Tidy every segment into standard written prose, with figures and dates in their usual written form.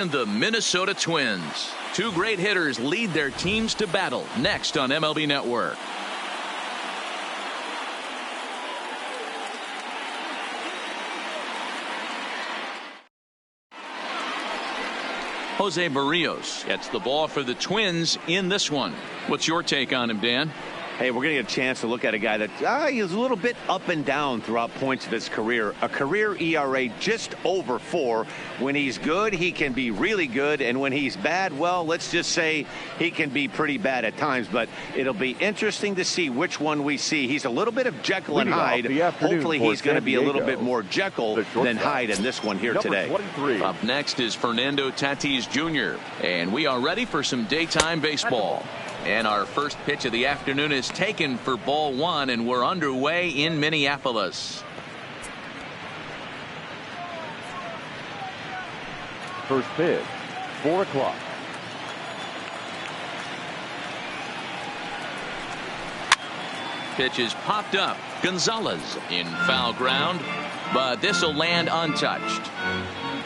And the Minnesota Twins. Two great hitters lead their teams to battle next on MLB Network. Jose Barrios gets the ball for the Twins in this one. What's your take on him, Dan? Hey, we're going to get a chance to look at a guy that is a little bit up and down throughout points of his career. A career ERA just over 4. When he's good, he can be really good. And when he's bad, well, let's just say he can be pretty bad at times. But it'll be interesting to see which one we see. He's a little bit of Jekyll and Hyde. Hopefully he's going to be a little bit more Jekyll than Hyde in this one here today. 23. Up next is Fernando Tatis Jr. And we are ready for some daytime baseball. And our first pitch of the afternoon is taken for ball 1, and we're underway in Minneapolis. First pitch, 4 o'clock. Pitch is popped up. Gonzalez in foul ground, but this will land untouched.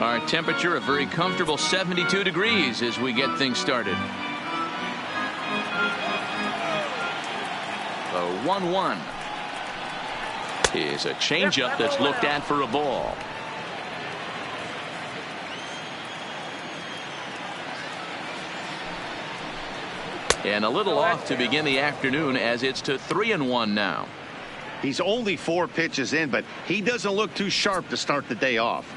Our temperature a very comfortable 72 degrees as we get things started. The 1-1 is a changeup that's looked at for a ball. And a little off to begin the afternoon as it's to 3-1 now. He's only 4 pitches in, but he doesn't look too sharp to start the day off.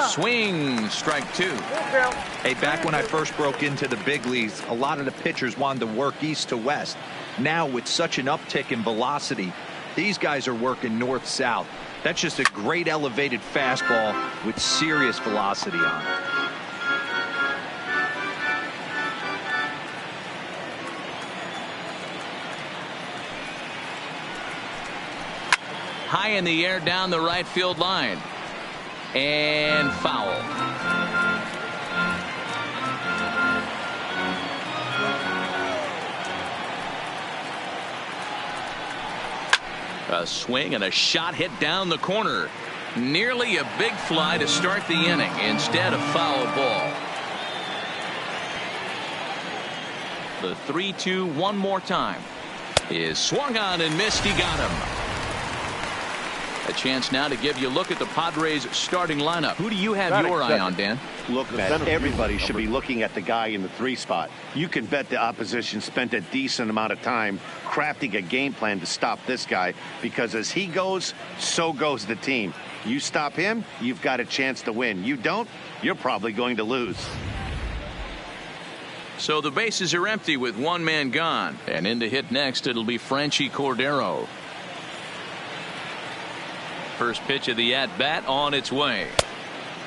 Swing, strike 2. Hey, back when I first broke into the big leagues, a lot of the pitchers wanted to work east to west. Now, with such an uptick in velocity, these guys are working north-south. That's just a great elevated fastball with serious velocity on it. High in the air down the right field line. And foul. A swing and a shot hit down the corner. Nearly a big fly to start the inning. Instead, a foul ball. The 3-2 one more time. Is swung on and missed. He got him. A chance now to give you a look at the Padres starting lineup. Who do you have your eye on, Dan? Look, man, everybody should be looking at the guy in the 3 spot. You can bet the opposition spent a decent amount of time crafting a game plan to stop this guy, because as he goes, so goes the team. You stop him, you've got a chance to win. You don't, you're probably going to lose. So the bases are empty with one man gone. And in to hit next, it'll be Franchy Cordero. First pitch of the at-bat on its way.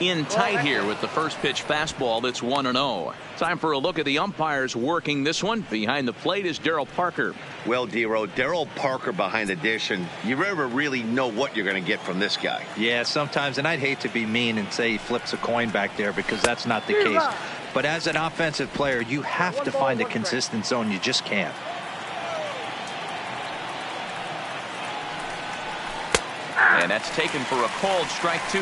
In tight here with the first pitch fastball that's 1-0. Time for a look at the umpires working this one. Behind the plate is Darryl Parker. Well, D-Row, Darryl Parker behind the dish, and you never really know what you're going to get from this guy. Yeah, sometimes, and I'd hate to be mean and say he flips a coin back there, because that's not the case. But as an offensive player, you have to find a consistent zone. You just can't. And that's taken for a called strike 2.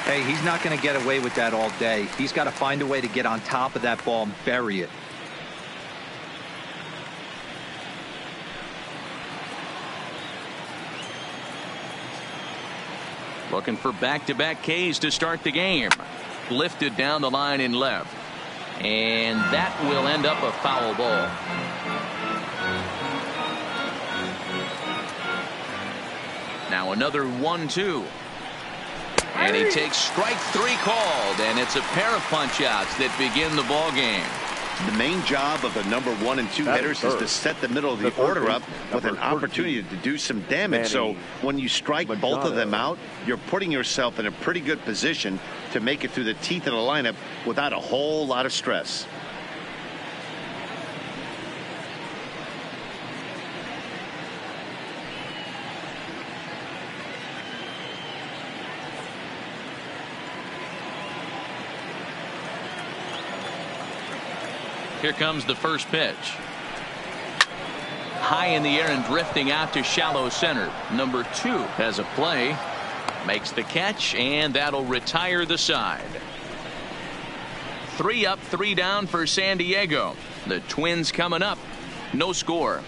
Hey, he's not going to get away with that all day. He's got to find a way to get on top of that ball and bury it. Looking for back-to-back Ks to start the game. Lifted down the line in left. And that will end up a foul ball. Now another 1-2. And he takes strike 3 called, and it's a pair of punch-outs that begin the ball game. The main job of the number 1 and 2 hitters is to set the middle of the order up with an opportunity to do some damage. So when you strike both of them out, you're putting yourself in a pretty good position to make it through the teeth of the lineup without a whole lot of stress. Here comes the first pitch. high in the air and drifting out to shallow center. Number 2 has a play. Makes the catch, and that'll retire the side. 3 up, 3 down for San Diego. The Twins coming up. No score.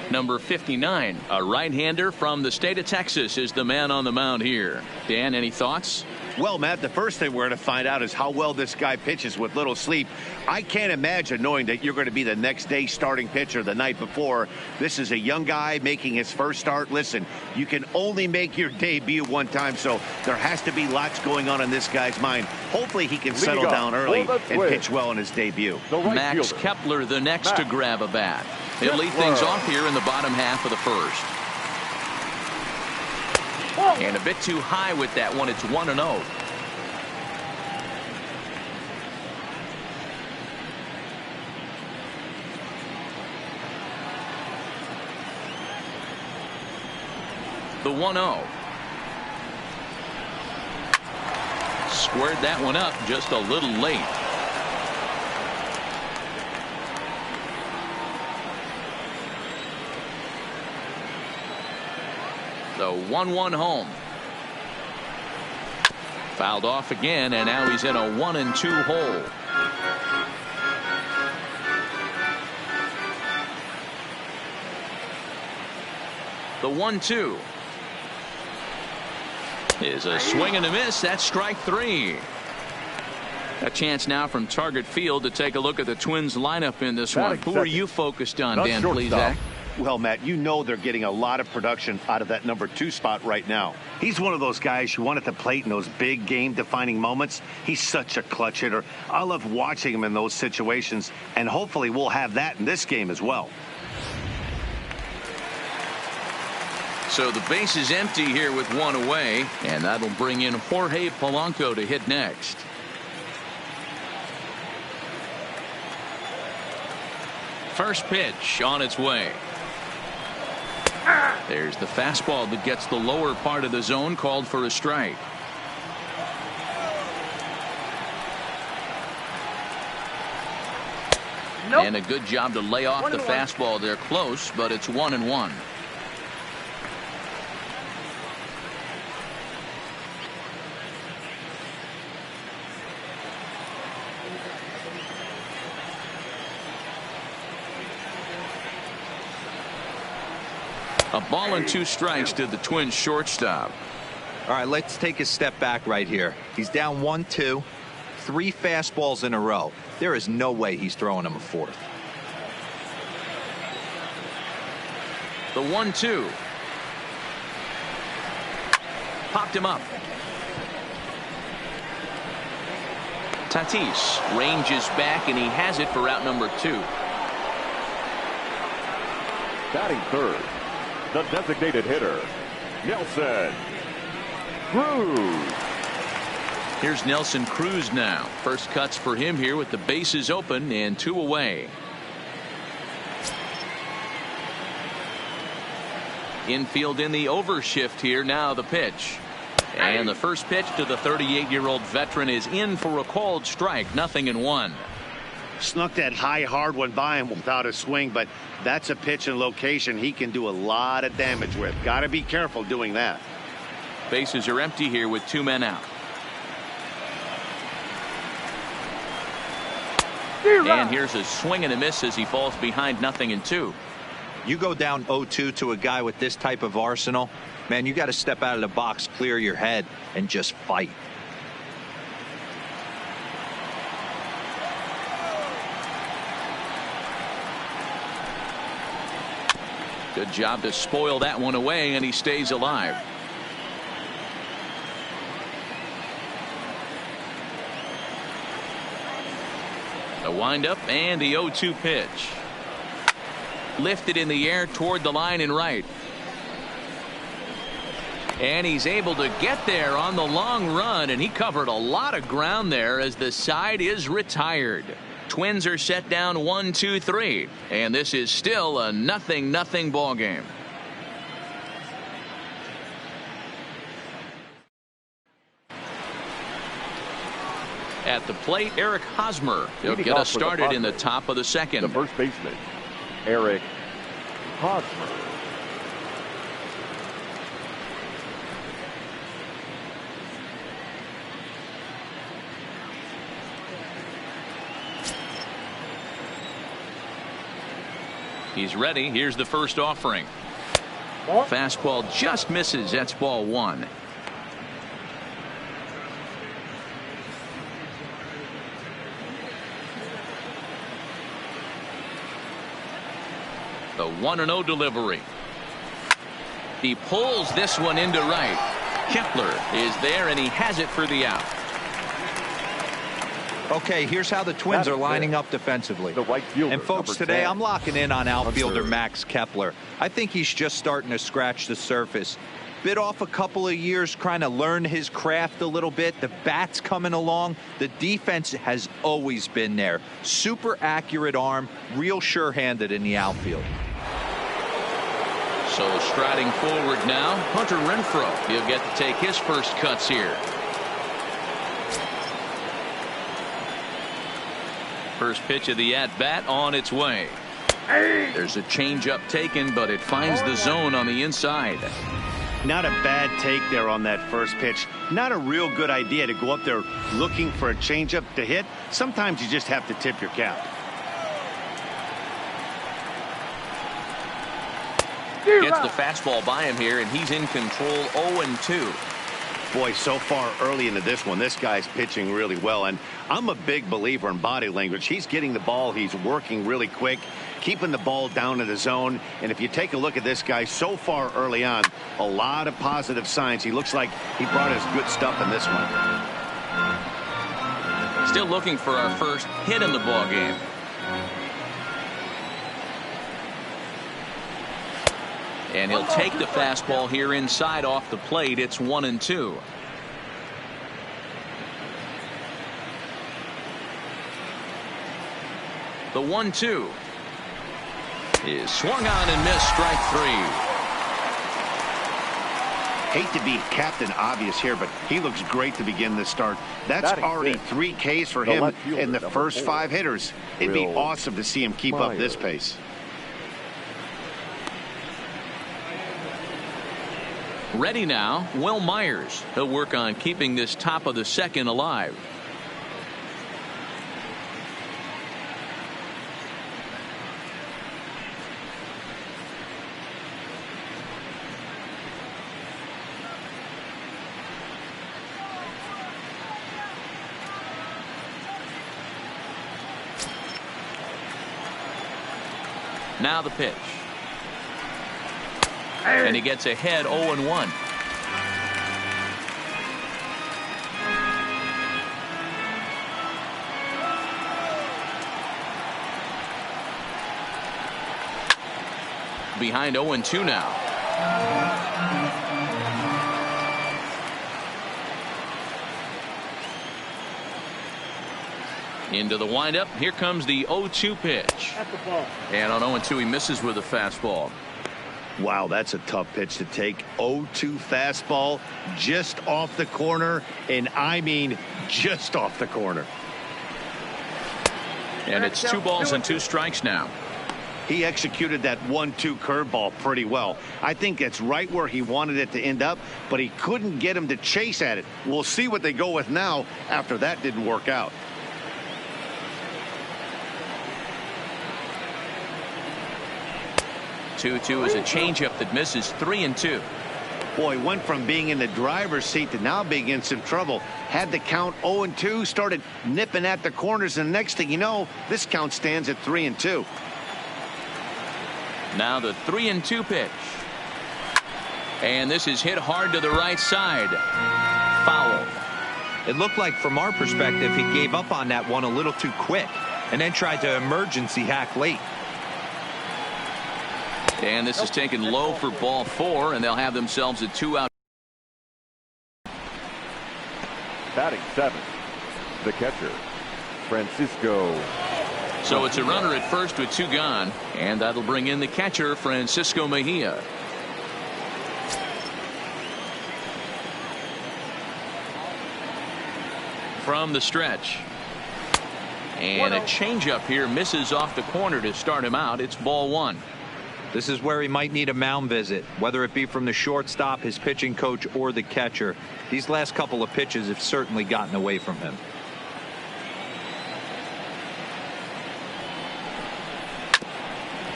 Number 59, a right-hander from the state of Texas, is the man on the mound here. Dan, any thoughts? Well, Matt, the first thing we're going to find out is how well this guy pitches with little sleep. I can't imagine knowing that you're going to be the next day starting pitcher the night before. This is a young guy making his first start. Listen, you can only make your debut one time, so there has to be lots going on in this guy's mind. Hopefully he can settle down early and pitch well in his debut. Max Kepler the next to grab a bat. He'll lead things off here in the bottom half of the first. And a bit too high with that one. It's 1-0. The 1-0. Squared that one up just a little late. The 1-1 home. Fouled off again, and now he's in a 1-2 hole. The 1-2 is a swing and a miss. That's strike 3. A chance now from Target Field to take a look at the Twins lineup in this one. Who are you focused on, Dan, please, Zach? Well, Matt, you know they're getting a lot of production out of that number 2 spot right now. He's one of those guys you want at the plate in those big game-defining moments. He's such a clutch hitter. I love watching him in those situations, and hopefully we'll have that in this game as well. So the base is empty here with 1 away, and that'll bring in Jorge Polanco to hit next. First pitch on its way. There's the fastball that gets the lower part of the zone, called for a strike. And a good job to lay off the fastball there close, but it's 1-1. A ball and 2 strikes to the Twins shortstop. All right, let's take a step back right here. He's down 1-2, 3 fastballs in a row. There is no way he's throwing him a 4th. The 1-2. Popped him up. Tatis ranges back, and he has it for out number 2. Batting third, the designated hitter, Nelson Cruz. Here's Nelson Cruz now. First cuts for him here with the bases open and 2 away. Infield in the overshift here. Now the pitch. And the first pitch to the 38-year-old veteran is in for a called strike. 0-1. Snuck that high hard one by him without a swing, but that's a pitch and location he can do a lot of damage with. Got to be careful doing that. Bases are empty here with 2 men out. And here's a swing and a miss as he falls behind 0-2. You go down 0-2 to a guy with this type of arsenal, man, you got to step out of the box, clear your head, and just fight. Good job to spoil that one away, and he stays alive. The windup and the 0-2 pitch. Lifted in the air toward the line and right. And he's able to get there on the long run, and he covered a lot of ground there as the side is retired. Twins are set down 1-2-3, and this is still a 0-0 ball game. At the plate, Eric Hosmer. He'll get us started in the top of the second. The first baseman, Eric Hosmer. He's ready. Here's the first offering. Fastball just misses. That's ball one. The 1-0 delivery. He pulls this one into right. Kepler is there, and he has it for the out. Okay, here's how the Twins are lining up defensively. The right fielder, and folks, today I'm locking in on outfielder Max Kepler. I think he's just starting to scratch the surface. Bit off a couple of years trying to learn his craft a little bit. The bat's coming along. The defense has always been there. Super accurate arm, real sure-handed in the outfield. So striding forward now, Hunter Renfroe. He'll get to take his first cuts here. First pitch of the at-bat on its way. There's a changeup taken, but it finds the zone on the inside. Not a bad take there on that first pitch. Not a real good idea to go up there looking for a changeup to hit. Sometimes you just have to tip your cap. Gets the fastball by him here, and he's in control. 0-2. Boy, so far early into this one, this guy's pitching really well, and I'm a big believer in body language. He's getting the ball, he's working really quick, keeping the ball down in the zone, and if you take a look at this guy so far early on, a lot of positive signs. He looks like he brought his good stuff in this one. Still looking for our first hit in the ball game. And he'll take the fastball here inside off the plate. It's 1-2. The 1-2 is swung on and missed. Strike three. Hate to be Captain Obvious here, but he looks great to begin this start. That's already 3 Ks for him in the first 5 hitters. It'd be awesome to see him keep up this pace. Ready now, Will Myers. He'll work on keeping this top of the second alive. Now the pitch. And he gets ahead 0-1. Behind 0-2 now. Into the windup. Here comes the 0-2 pitch. And on 0-2 he misses with a fastball. Wow, that's a tough pitch to take. 0-2 fastball just off the corner, and I mean just off the corner. And it's 2 balls and 2 strikes now. He executed that 1-2 curveball pretty well. I think that's right where he wanted it to end up, but he couldn't get him to chase at it. We'll see what they go with now after that didn't work out. Two is a changeup that misses. 3-2. Boy, went from being in the driver's seat to now being in some trouble. Had the count 0-2, started nipping at the corners, and the next thing you know, this count stands at 3-2. Now the 3-2 pitch. And this is hit hard to the right side. Foul. It looked like from our perspective he gave up on that one a little too quick and then tried to emergency hack late. And this is taken low for ball 4, and they'll have themselves a 2-out. Batting 7th, the catcher, Francisco. So it's a runner at first with 2 gone, and that'll bring in the catcher, Francisco Mejia. from the stretch. And a changeup here misses off the corner to start him out. It's ball one. This is where he might need a mound visit, whether it be from the shortstop, his pitching coach, or the catcher. These last couple of pitches have certainly gotten away from him.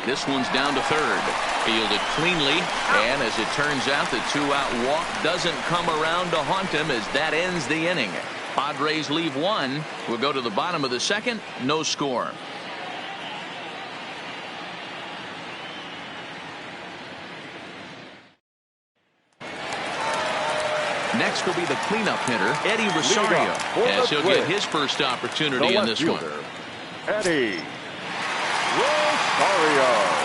This one's down to third. Fielded cleanly, and as it turns out, the 2-out walk doesn't come around to haunt him as that ends the inning. Padres leave one. We'll go to the bottom of the second. No score. Next will be the cleanup hitter, Eddie Rosario, as he'll get his first opportunity in this one. Eddie Rosario.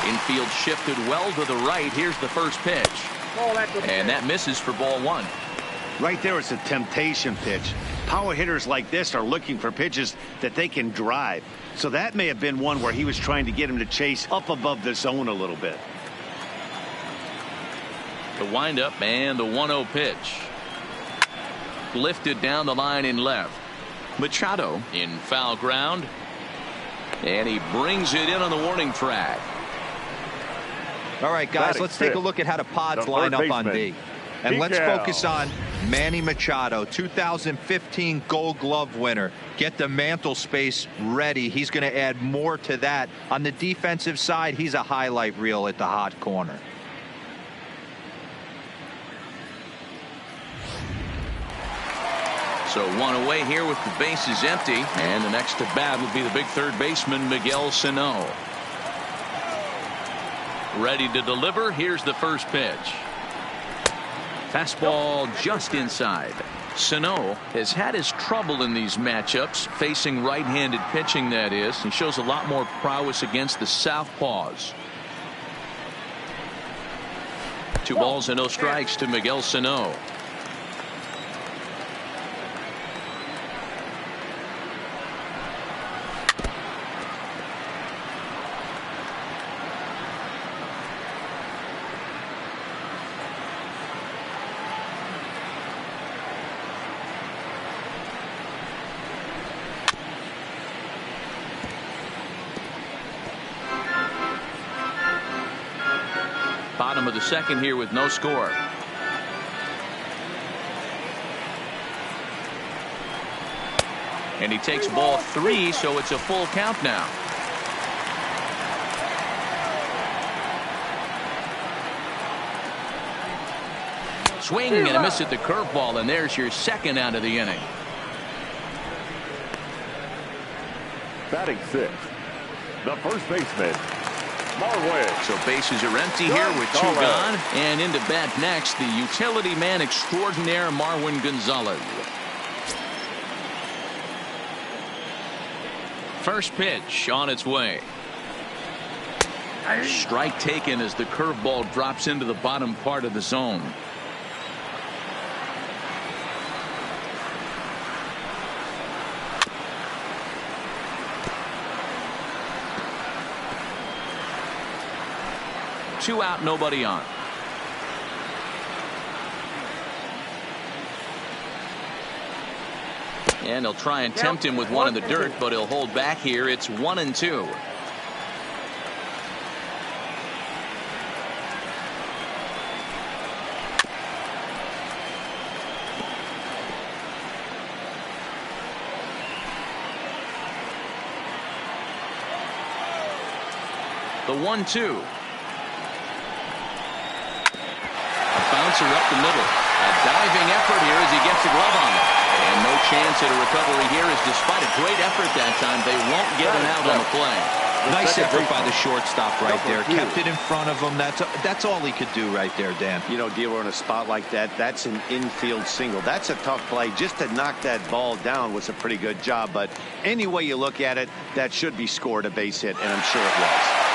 Infield shifted well to the right. Here's the first pitch. And that misses for ball one. Right there, it's a temptation pitch. Power hitters like this are looking for pitches that they can drive. So that may have been one where he was trying to get him to chase up above the zone a little bit. The windup and the 1-0 pitch. Lifted down the line in left. Machado in foul ground. And he brings it in on the warning track. All right, guys, let's take a look at how the Pods line up on D. And let's focus on Manny Machado, 2015 Gold Glove winner. Get the mantle space ready. He's going to add more to that. On the defensive side, he's a highlight reel at the hot corner. So one away here with the bases empty. And the next to bat will be the big third baseman, Miguel Sano. Ready to deliver. Here's the first pitch. Fastball just inside. Sano has had his trouble in these matchups, facing right-handed pitching, that is. He shows a lot more prowess against the southpaws. 2 balls and no strikes to Miguel Sano. Bottom of the second here with no score. And he takes ball 3, so it's a full count now. Swing and a miss at the curveball, and there's your second out of the inning. Batting 6th, the first baseman, So bases are empty here with 2 gone. And into bat next, the utility man extraordinaire, Marwin Gonzalez. First pitch on its way. Strike taken as the curveball drops into the bottom part of the zone. Two out, nobody on. And he'll try and tempt him with one in the dirt, but he'll hold back here. It's 1-2. The 1-2. Bouncer up the middle. A diving effort here as he gets a glove on it. And no chance at a recovery here, as despite a great effort that time, they won't get an out on the play. Nice effort by the shortstop right there. Kept it in front of him. That's all he could do right there, Dan. You know, dealer in a spot like that, that's an infield single. That's a tough play. Just to knock that ball down was a pretty good job. But any way you look at it, that should be scored a base hit, and I'm sure it was.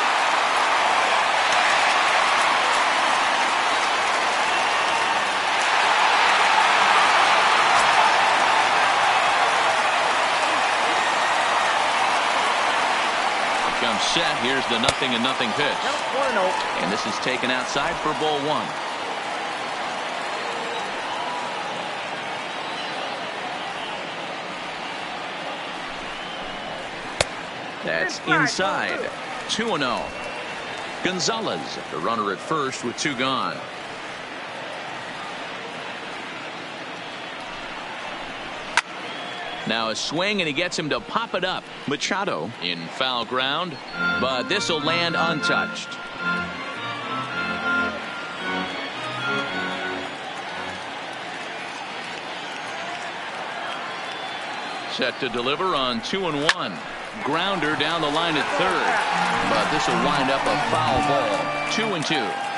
Set. Here's the 0-0 pitch. And this is taken outside for ball 1. That's inside. 2-0. Gonzalez, the runner at first with 2 gone. Now a swing, and he gets him to pop it up. Machado in foul ground, but this will land untouched. Set to deliver on 2-1. Grounder down the line at third, but this will wind up a foul ball. 2-2.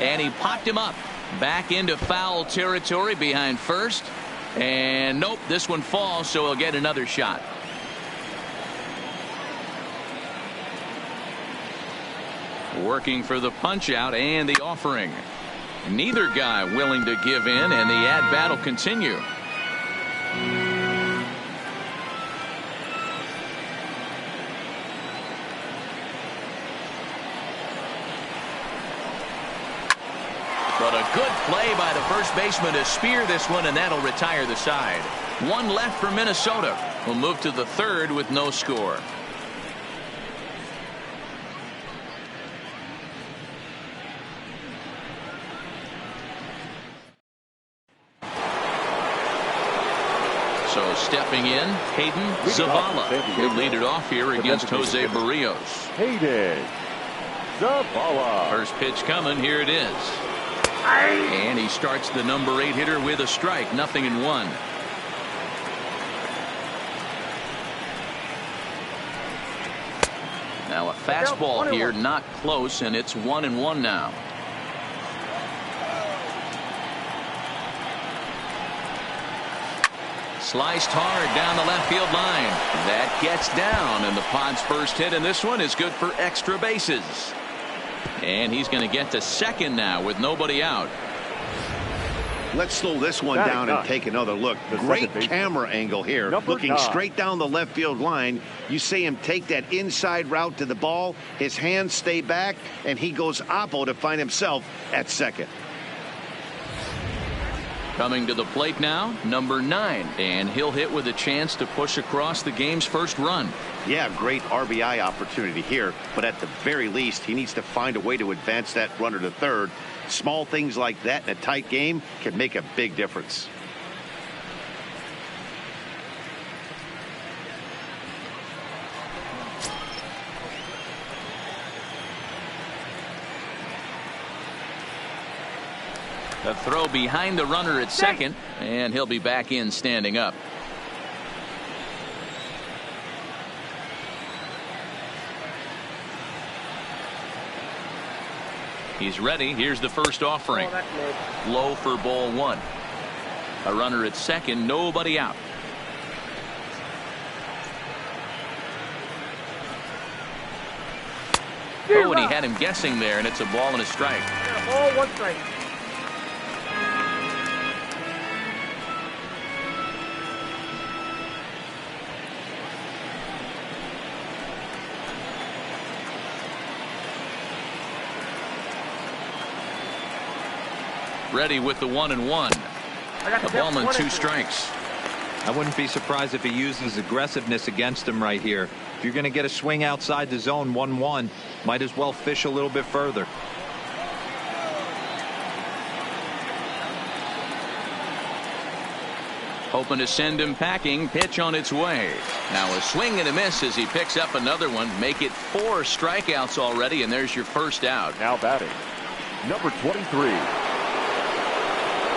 And he popped him up back into foul territory behind first, and nope, this one falls, so he'll get another shot. Working for the punch out and the offering. Neither guy willing to give in, and the at-bat will continue. But a good play by the first baseman to spear this one, and that'll retire the side. 1 left for Minnesota. We'll move to the third with no score. So stepping in, Hayden Zavala. He'll lead it off here against Jose Barrios. Hayden Zavala. First pitch coming. Here it is. And he starts the number 8 hitter with a strike. 0-1. Now a fastball here, not close, and it's 1-1 now. Sliced hard down the left field line. That gets down, and the Pod's first hit in this one is good for extra bases. And he's going to get to second now with nobody out. Let's slow this one down and take another look. Great camera angle here. Looking straight down the left field line. You see him take that inside route to the ball. His hands stay back, and he goes oppo to find himself at second. Coming to the plate now, number 9, and he'll hit with a chance to push across the game's first run. Yeah, great RBI opportunity here, but at the very least, he needs to find a way to advance that runner to third. Small things like that in a tight game can make a big difference. The throw behind the runner at second, and he'll be back in standing up. He's ready. Here's the first offering. Low for ball 1. A runner at second, nobody out. Oh, and he had him guessing there, and it's a ball and a strike. Ball, 1 strike. Ready with the 1-1. A ball and 2 strikes. I wouldn't be surprised if he uses aggressiveness against him right here. If you're going to get a swing outside the zone 1-1, might as well fish a little bit further. Hoping to send him packing. Pitch on its way. Now a swing and a miss as he picks up another one. Make it 4 strikeouts already, and there's your first out. Now batting, number 23.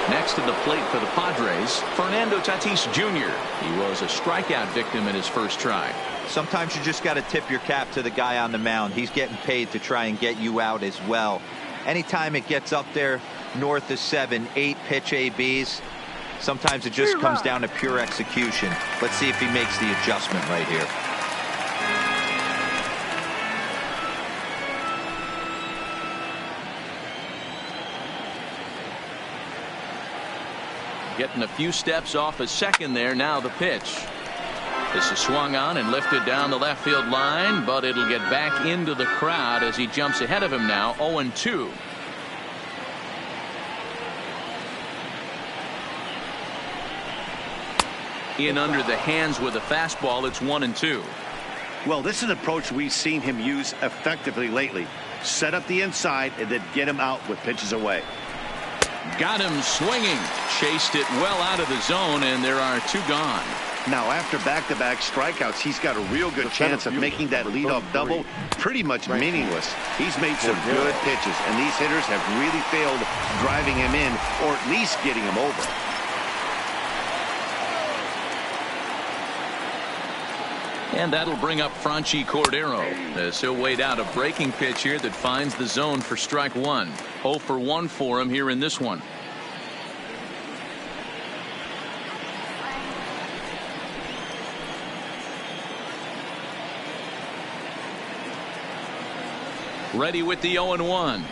Next to the plate for the Padres, Fernando Tatis Jr. He was a strikeout victim in his first try. Sometimes you just got to tip your cap to the guy on the mound. He's getting paid to try and get you out as well. Anytime it gets up there north of 7, 8 pitch ABs, sometimes it just comes down to pure execution. Let's see if he makes the adjustment right here. Getting a few steps off a second there. Now the pitch. This is swung on and lifted down the left field line, but it'll get back into the crowd as he jumps ahead of him now. 0-2. In under the hands with a fastball. It's 1-2. Well, this is an approach we've seen him use effectively lately. Set up the inside and then get him out with pitches away. Got him swinging. Chased it well out of the zone, and there are 2 gone. Now, after back-to-back strikeouts, he's got a real good chance of making that leadoff double pretty much meaningless. He's made some good pitches, and these hitters have really failed driving him in or at least getting him over. And that'll bring up Franchi Cordero as he'll wait out a breaking pitch here that finds the zone for strike 1. 0 for 1 for him here in this one. Ready with the 0-1.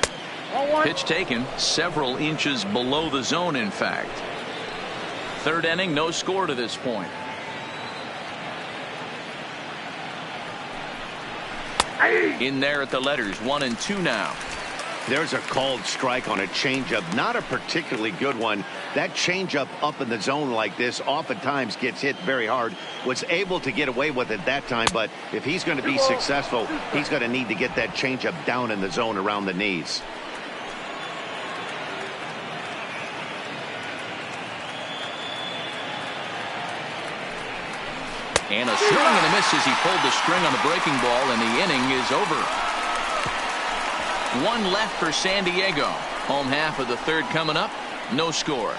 Pitch taken several inches below the zone, in fact. 3rd inning, no score to this point. In there at the letters, 1-2 now. There's a called strike on a changeup, not a particularly good one. That changeup up in the zone like this oftentimes gets hit very hard. Was able to get away with it that time, but if he's going to be successful, he's going to need to get that changeup down in the zone around the knees. And a swing and a miss as he pulled the string on the breaking ball, and the inning is over. 1 left for San Diego. Home half of the 3rd coming up. No score.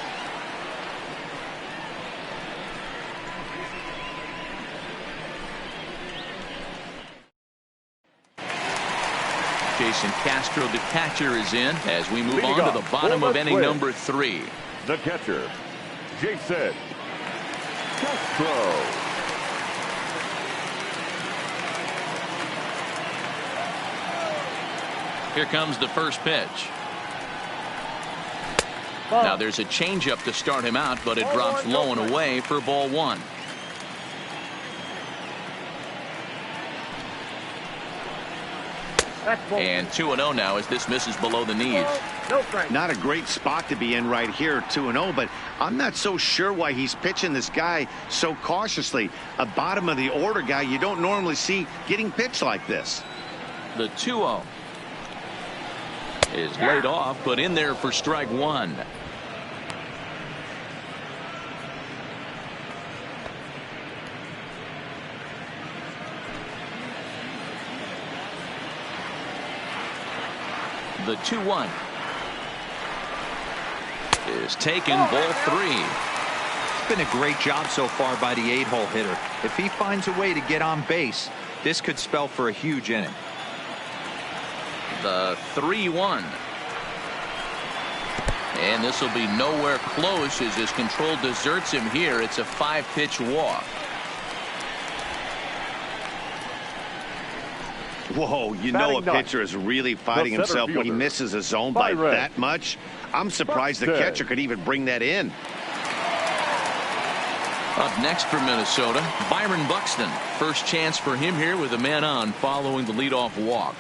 Jason Castro, the catcher, is in as we move on to the bottom of inning number 3. The catcher, Jason Castro. Here comes the first pitch. Now there's a changeup to start him out, but it drops low and away for ball 1. And 2-0 now as this misses below the knees. Not a great spot to be in right here, 2-0, but I'm not so sure why he's pitching this guy so cautiously. A bottom of the order guy you don't normally see getting pitched like this. The 2-0 is laid off, but in there for strike 1. The 2-1 is taken, ball 3. It's been a great job so far by the 8-hole hitter. If he finds a way to get on base, this could spell for a huge inning. The 3-1. And this will be nowhere close as his control deserts him here. It's a 5-pitch walk. Whoa, you know a pitcher is really fighting himself when he misses a zone by that much. I'm surprised the catcher could even bring that in. Up next for Minnesota, Byron Buxton. First chance for him here with a man on following the leadoff walk.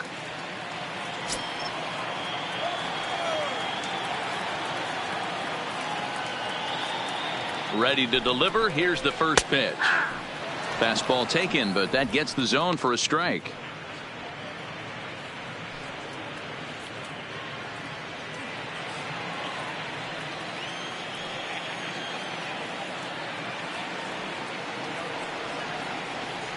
Ready to deliver. Here's the first pitch. Fastball taken, but that gets the zone for a strike.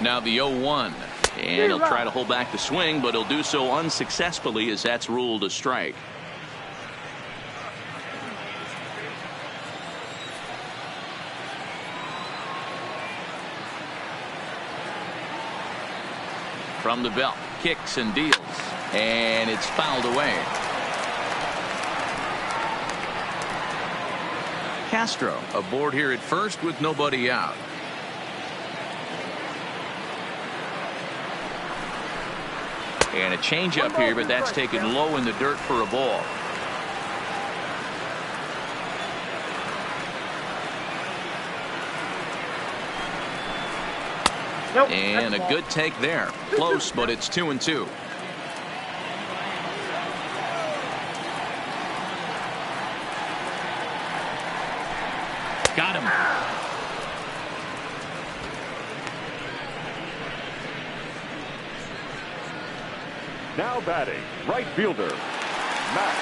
Now the 0-1, and he'll try to hold back the swing, but he'll do so unsuccessfully as that's ruled a strike. From the belt, kicks and deals, and it's fouled away. Castro aboard here at first with nobody out. And a changeup here, but that's taken low in the dirt for a ball. Nope, and a good take there. Close, but it's 2-2. Got him. Now batting, right fielder, Max.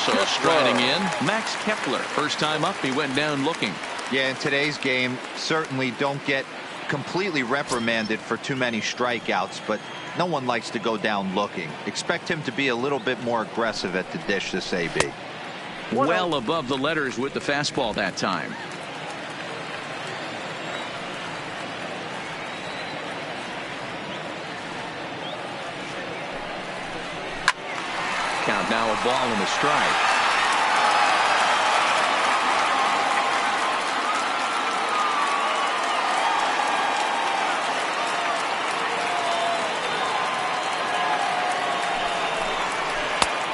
So striding in, Max Kepler. First time up, he went down looking. Yeah, in today's game, certainly don't get completely reprimanded for too many strikeouts, but no one likes to go down looking. Expect him to be a little bit more aggressive at the dish this AB. Well above the letters with the fastball that time. Count now, a ball and a strike.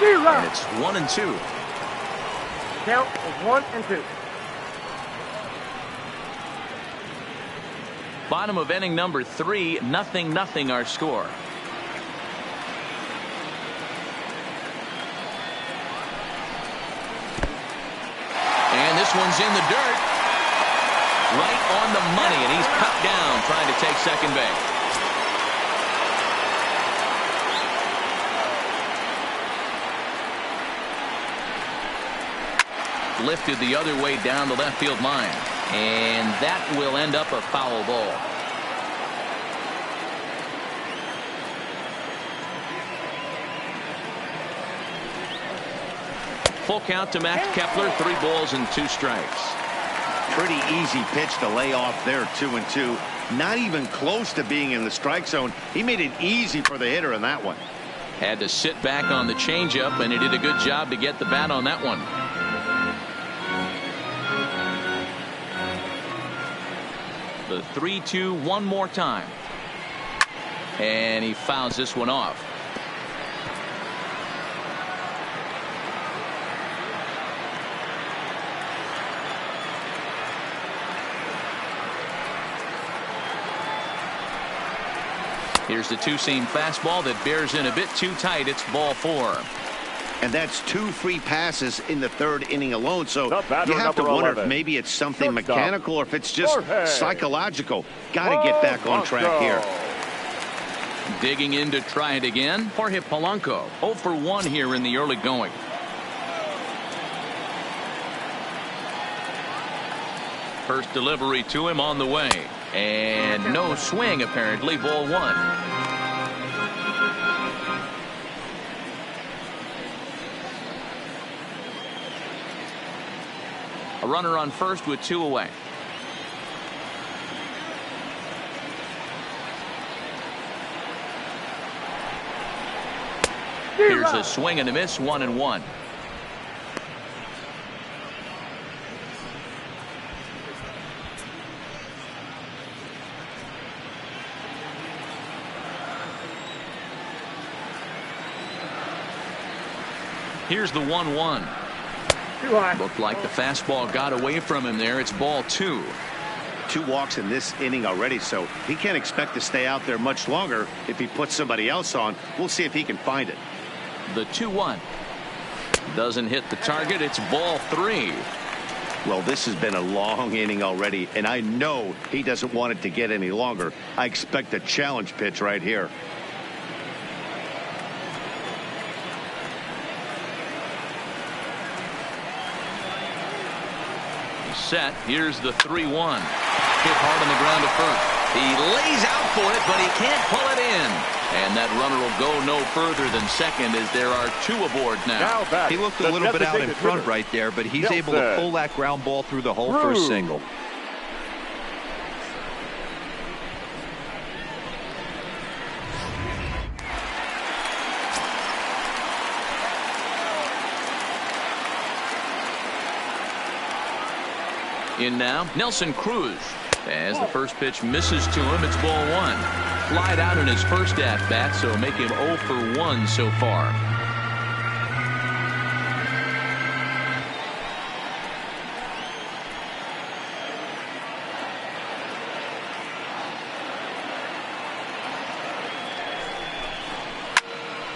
And it's 1-2. Count is 1-2. Bottom of inning number 3, 0-0 our score. And this one's in the dirt. Right on the money, and he's cut down trying to take second base. Lifted the other way down the left field line, and that will end up a foul ball. Full count to Max Kepler, 3 balls and 2 strikes. Pretty easy pitch to lay off there, 2-2. Not even close to being in the strike zone. He made it easy for the hitter in that one. Had to sit back on the changeup, and he did a good job to get the bat on that one. The 3-2 one more time, and he fouls this one off. Here's the two-seam fastball that bears in a bit too tight. It's ball 4. And that's 2 free passes in the 3rd inning alone. So you have to wonder if maybe it's something mechanical or if it's just psychological. Got to get back on track here. Digging in to try it again. Jorge Polanco 0 for 1 here in the early going. First delivery to him on the way. And no swing apparently. Ball 1. A runner on first with 2 away. Here's a swing and a miss, 1-1. Here's the 1-1. Looked like the fastball got away from him there. It's ball 2. 2 walks in this inning already, so he can't expect to stay out there much longer if he puts somebody else on. We'll see if he can find it. The 2-1 doesn't hit the target. It's ball 3. Well, this has been a long inning already, and I know he doesn't want it to get any longer. I expect a challenge pitch right here. Set. Here's the 3-1. Hit hard on the ground to first. He lays out for it, but he can't pull it in. And that runner will go no further than second as there are 2 aboard now. He looked a little bit out in front right there, but he's able to pull that ground ball through the hole for a single. In now, Nelson Cruz. As the first pitch misses to him, it's ball 1. Flied out in his first at-bat, so make him 0 for 1 so far.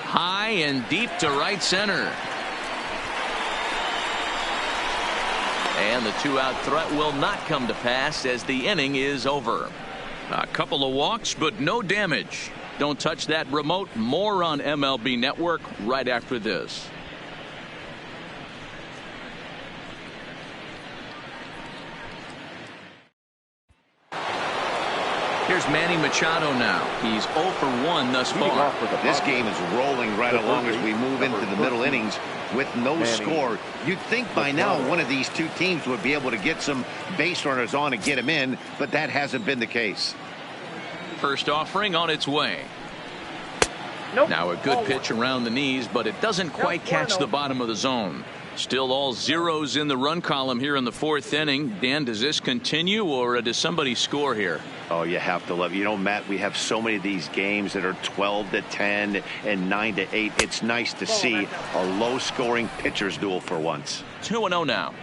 High and deep to right center. And the 2-out threat will not come to pass as the inning is over. A couple of walks, but no damage. Don't touch that remote. More on MLB Network right after this. Here's Manny Machado now. He's 0 for 1 thus far. This game is rolling right along as we move into the middle innings with no score. You'd think by now one of these two teams would be able to get some base runners on and get them in, but that hasn't been the case. First offering on its way. Now a good pitch around the knees, but it doesn't quite catch the bottom of the zone. Still all zeros in the run column here in the 4th inning. Dan, does this continue, or does somebody score here? Oh, you have to love, Matt, we have so many of these games that are 12-10 and 9-8. It's nice to see a low scoring pitcher's duel for once. 2-0 now.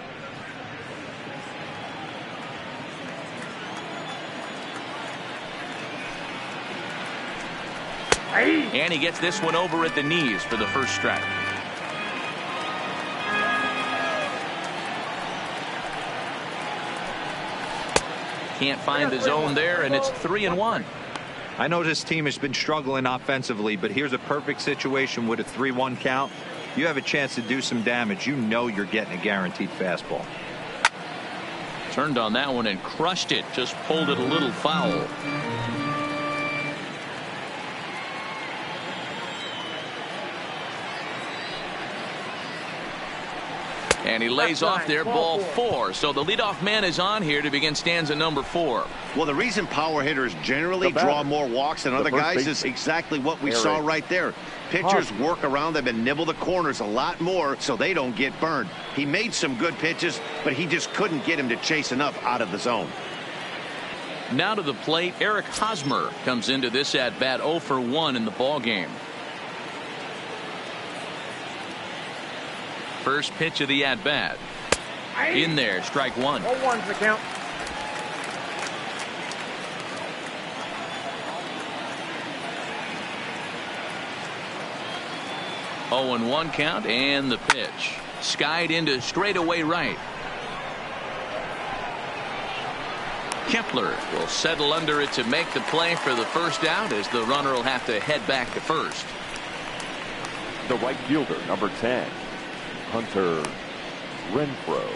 And he gets this one over at the knees for the first strike. Can't find the zone there, and it's 3-1. I know this team has been struggling offensively, but here's a perfect situation with a 3-1 count. You have a chance to do some damage. You know you're getting a guaranteed fastball. Turned on that one and crushed it. Just pulled it a little foul. And he lays off there, ball 4. So the leadoff man is on here to begin stanza number 4. Well, the reason power hitters generally draw more walks than other guys is exactly what we saw right there. Pitchers work around them and nibble the corners a lot more so they don't get burned. He made some good pitches, but he just couldn't get him to chase enough out of the zone. Now to the plate, Eric Hosmer comes into this at bat 0 for 1 in the ball game. First pitch of the at bat. In there, strike 1. 0-1's the count. Oh, and 1 count, and the pitch. Skied into straightaway right. Kepler will settle under it to make the play for the first out, as the runner will have to head back to first. The right fielder, number 10. Hunter Renfroe.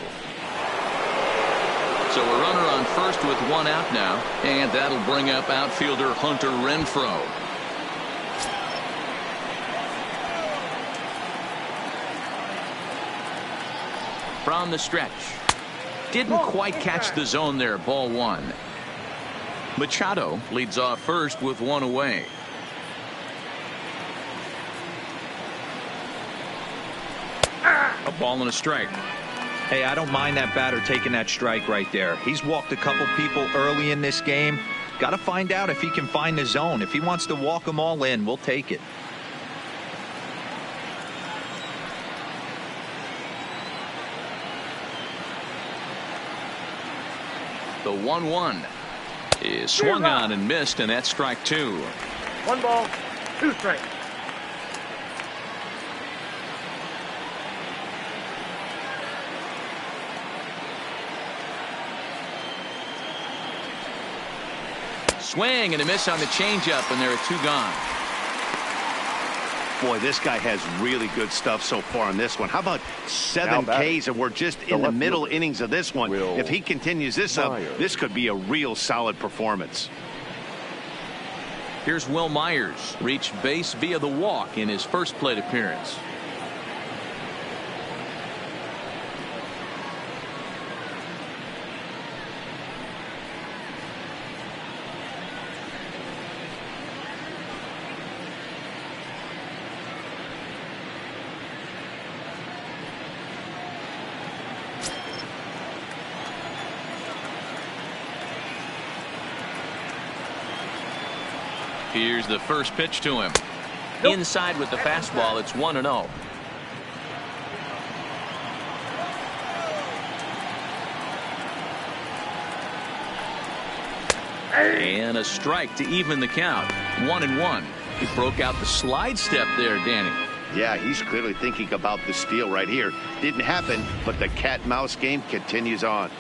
So a runner on first with 1 out now, and that'll bring up outfielder Hunter Renfroe. From the stretch. Didn't quite catch the zone there, ball 1. Machado leads off first with 1 away. A ball and a strike. Hey, I don't mind that batter taking that strike right there. He's walked a couple people early in this game. Got to find out if he can find the zone. If he wants to walk them all in, we'll take it. The 1-1 is swung on and missed, and that's strike 2. 1 ball, 2 strikes. Swing and a miss on the changeup, and there are 2 gone. Boy, this guy has really good stuff so far on this one. How about 7 Ks, and we're just in the middle innings of this one. If he continues this up, this could be a real solid performance. Here's Will Myers, reached base via the walk in his first plate appearance. Here's the first pitch to him. Inside with the fastball. It's 1-0. And a strike to even the count. 1-1. He broke out the slide step there, Danny. Yeah, he's clearly thinking about the steal right here. Didn't happen, but the cat-mouse game continues on.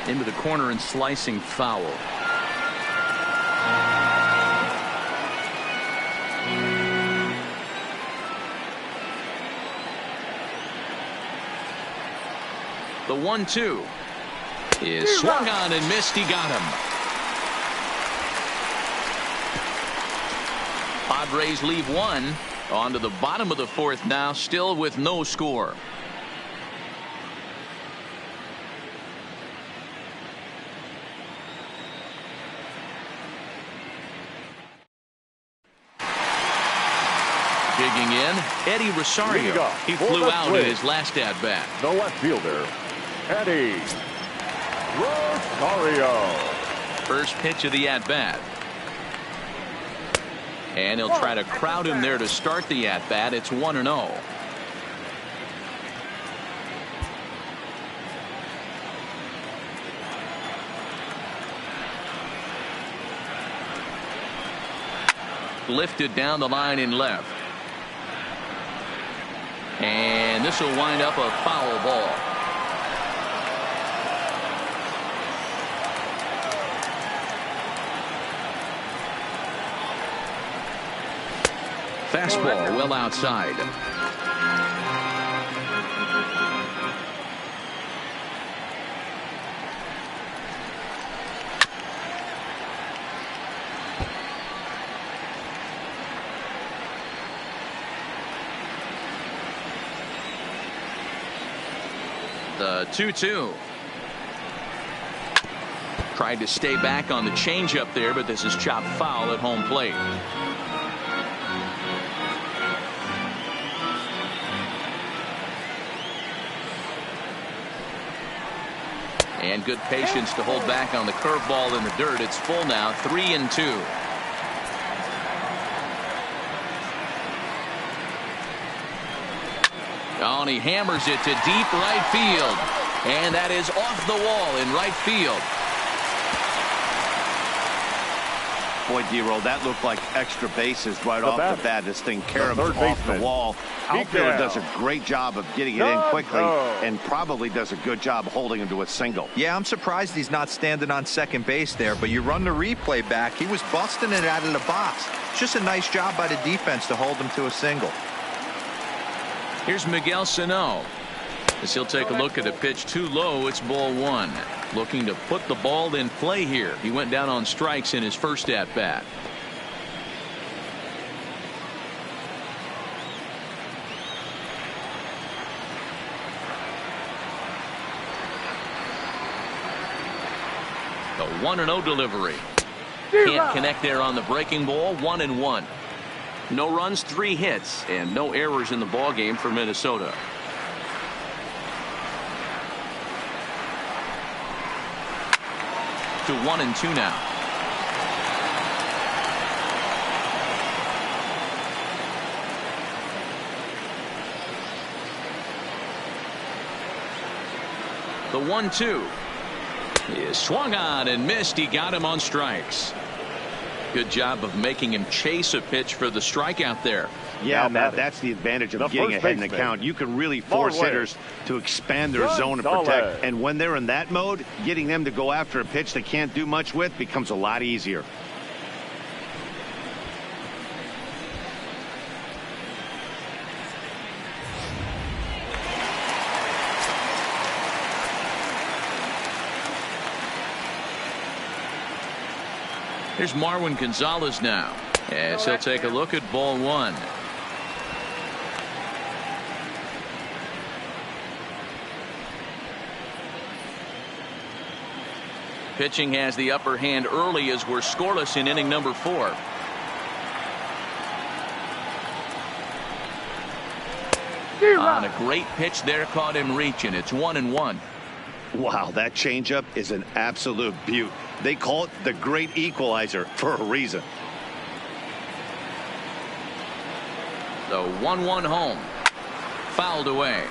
Into the corner and slicing foul. The 1-2 is swung on and missed. He got him. Padres leave one. On to the bottom of the fourth now, still with no score. Digging in, Eddie Rosario. He flew out in his last at bat. The left fielder, Eddie Rosario. First pitch of the at bat. And he'll try to crowd him there to start the at bat. It's 1-0. Lifted down the line in left. And this will wind up a foul ball. Fastball well outside. The 2-2. Tried to stay back on the changeup there, but this is chopped foul at home plate. And good patience to hold back on the curveball in the dirt. It's full now, 3-2. Oh, and he hammers it to deep right field. And that is off the wall in right field. Boy, D-Roll, that looked like extra bases right off the bat. This thing caroms off the wall. Outfielder does a great job of getting it in quickly and probably does a good job holding him to a single. Yeah, I'm surprised he's not standing on second base there, but you run the replay back. He was busting it out of the box. It's just a nice job by the defense to hold him to a single. Here's Miguel Sano. As he'll take a look at a pitch too low, it's ball one. Looking to put the ball in play here. He went down on strikes in his first at bat. The 1-0 delivery. Can't connect there on the breaking ball. 1-1. No runs, 3 hits, and no errors in the ball game for Minnesota. To 1-2 now. The 1-2 is swung on and missed. He got him on strikes. Good job of making him chase a pitch for the strikeout there. Yeah, Matt, that's the advantage of getting ahead in the count. You can really force hitters to expand their zone and protect. And when they're in that mode, getting them to go after a pitch they can't do much with becomes a lot easier. Here's Marwin Gonzalez now, as he'll take a look at ball one. Pitching has the upper hand early as we're scoreless in inning number 4. On a great pitch there, caught him reaching. It's 1-1. Wow, that changeup is an absolute beaut. They call it the great equalizer for a reason. The 1-1 home. Fouled away.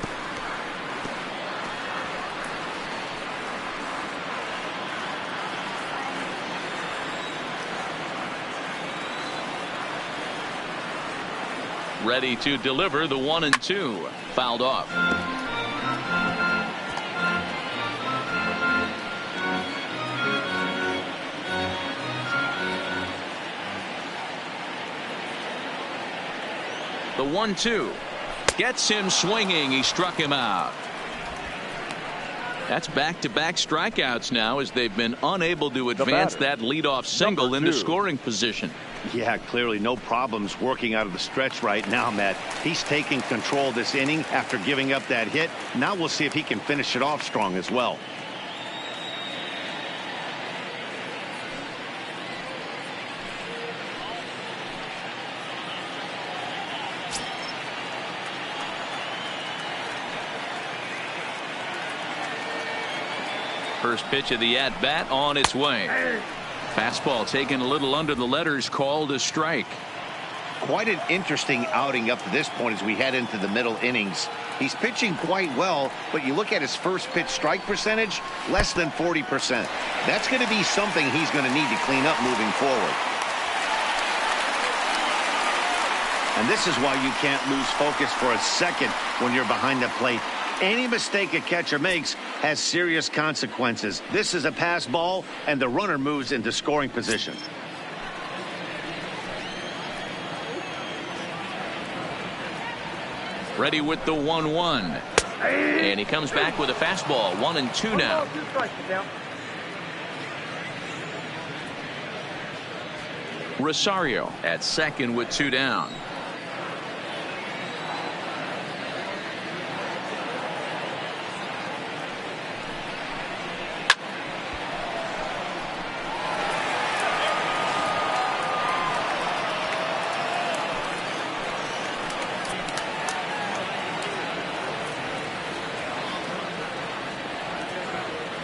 Ready to deliver the 1-2. Fouled off. 1-2. Gets him swinging. He struck him out. That's back-to-back strikeouts now as they've been unable to advance that leadoff single into scoring position. Yeah, clearly no problems working out of the stretch right now, Matt. He's taking control this inning after giving up that hit. Now we'll see if he can finish it off strong as well. First pitch of the at-bat on its way. Fastball taken a little under the letters, called a strike. Quite an interesting outing up to this point as we head into the middle innings. He's pitching quite well, but you look at his first pitch strike percentage, less than 40%. That's going to be something he's going to need to clean up moving forward. And this is why you can't lose focus for a second when you're behind the plate. Any mistake a catcher makes has serious consequences. This is a pass ball, and the runner moves into scoring position. Ready with the 1-1. And he comes back with a fastball. 1-2 now. 2 strikes, down. Rosario at second with 2 down.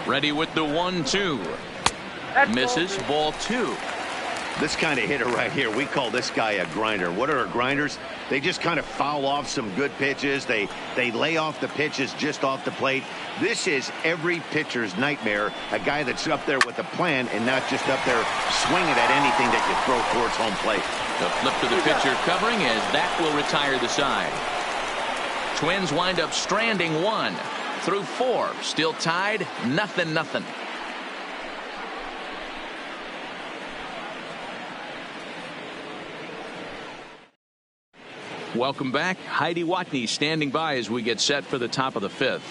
Ready with the 1-2. Misses. Ball 2. This kind of hitter right here, we call this guy a grinder. What are grinders? They just kind of foul off some good pitches. They lay off the pitches just off the plate. This is every pitcher's nightmare. A guy that's up there with a plan and not just up there swinging at anything that you throw towards home plate. The flip to the pitcher covering as that will retire the side. Twins wind up stranding 1 through 4. Still tied, 0-0. Welcome back. Heidi Watney standing by as we get set for the top of the 5th.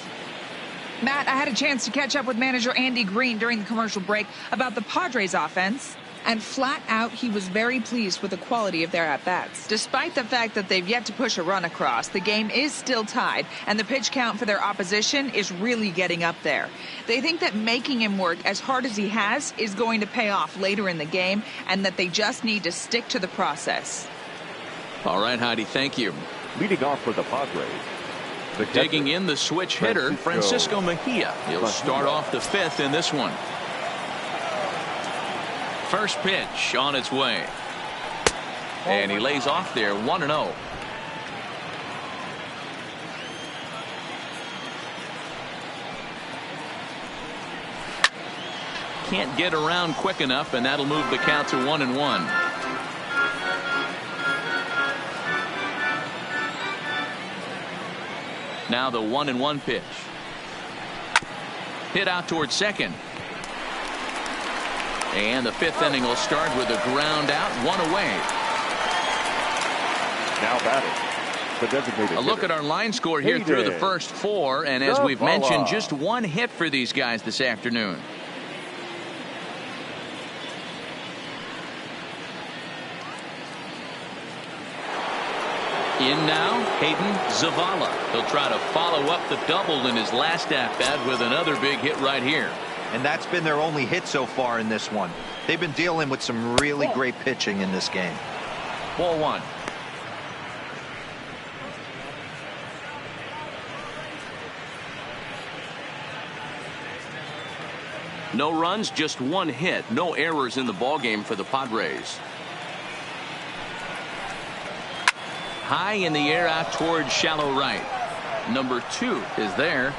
Matt, I had a chance to catch up with manager Andy Green during the commercial break about the Padres offense, and flat out he was very pleased with the quality of their at-bats. Despite the fact that they've yet to push a run across, the game is still tied, and the pitch count for their opposition is really getting up there. They think that making him work as hard as he has is going to pay off later in the game, and that they just need to stick to the process. All right, Heidi, thank you. Leading off for the Padres. Digging in the switch hitter, Francisco Mejia. He'll start off the 5th in this one. First pitch on its way. And he lays off there, 1-0. Can't get around quick enough, and that'll move the count to 1-1. Now the 1-1 pitch. Hit out towards second. And the 5th inning will start with a ground out, 1 away. Now batting, the designated A look hitter. at our line score here through the first 4, and as we've mentioned, just 1 hit for these guys this afternoon. In now, Hayden Zavala. He'll try to follow up the double in his last at-bat with another big hit right here. And that's been their only hit so far in this one. They've been dealing with some really great pitching in this game. Ball 1. No runs, just 1 hit. No errors in the ballgame for the Padres. High in the air out towards shallow right. Number 2 is there.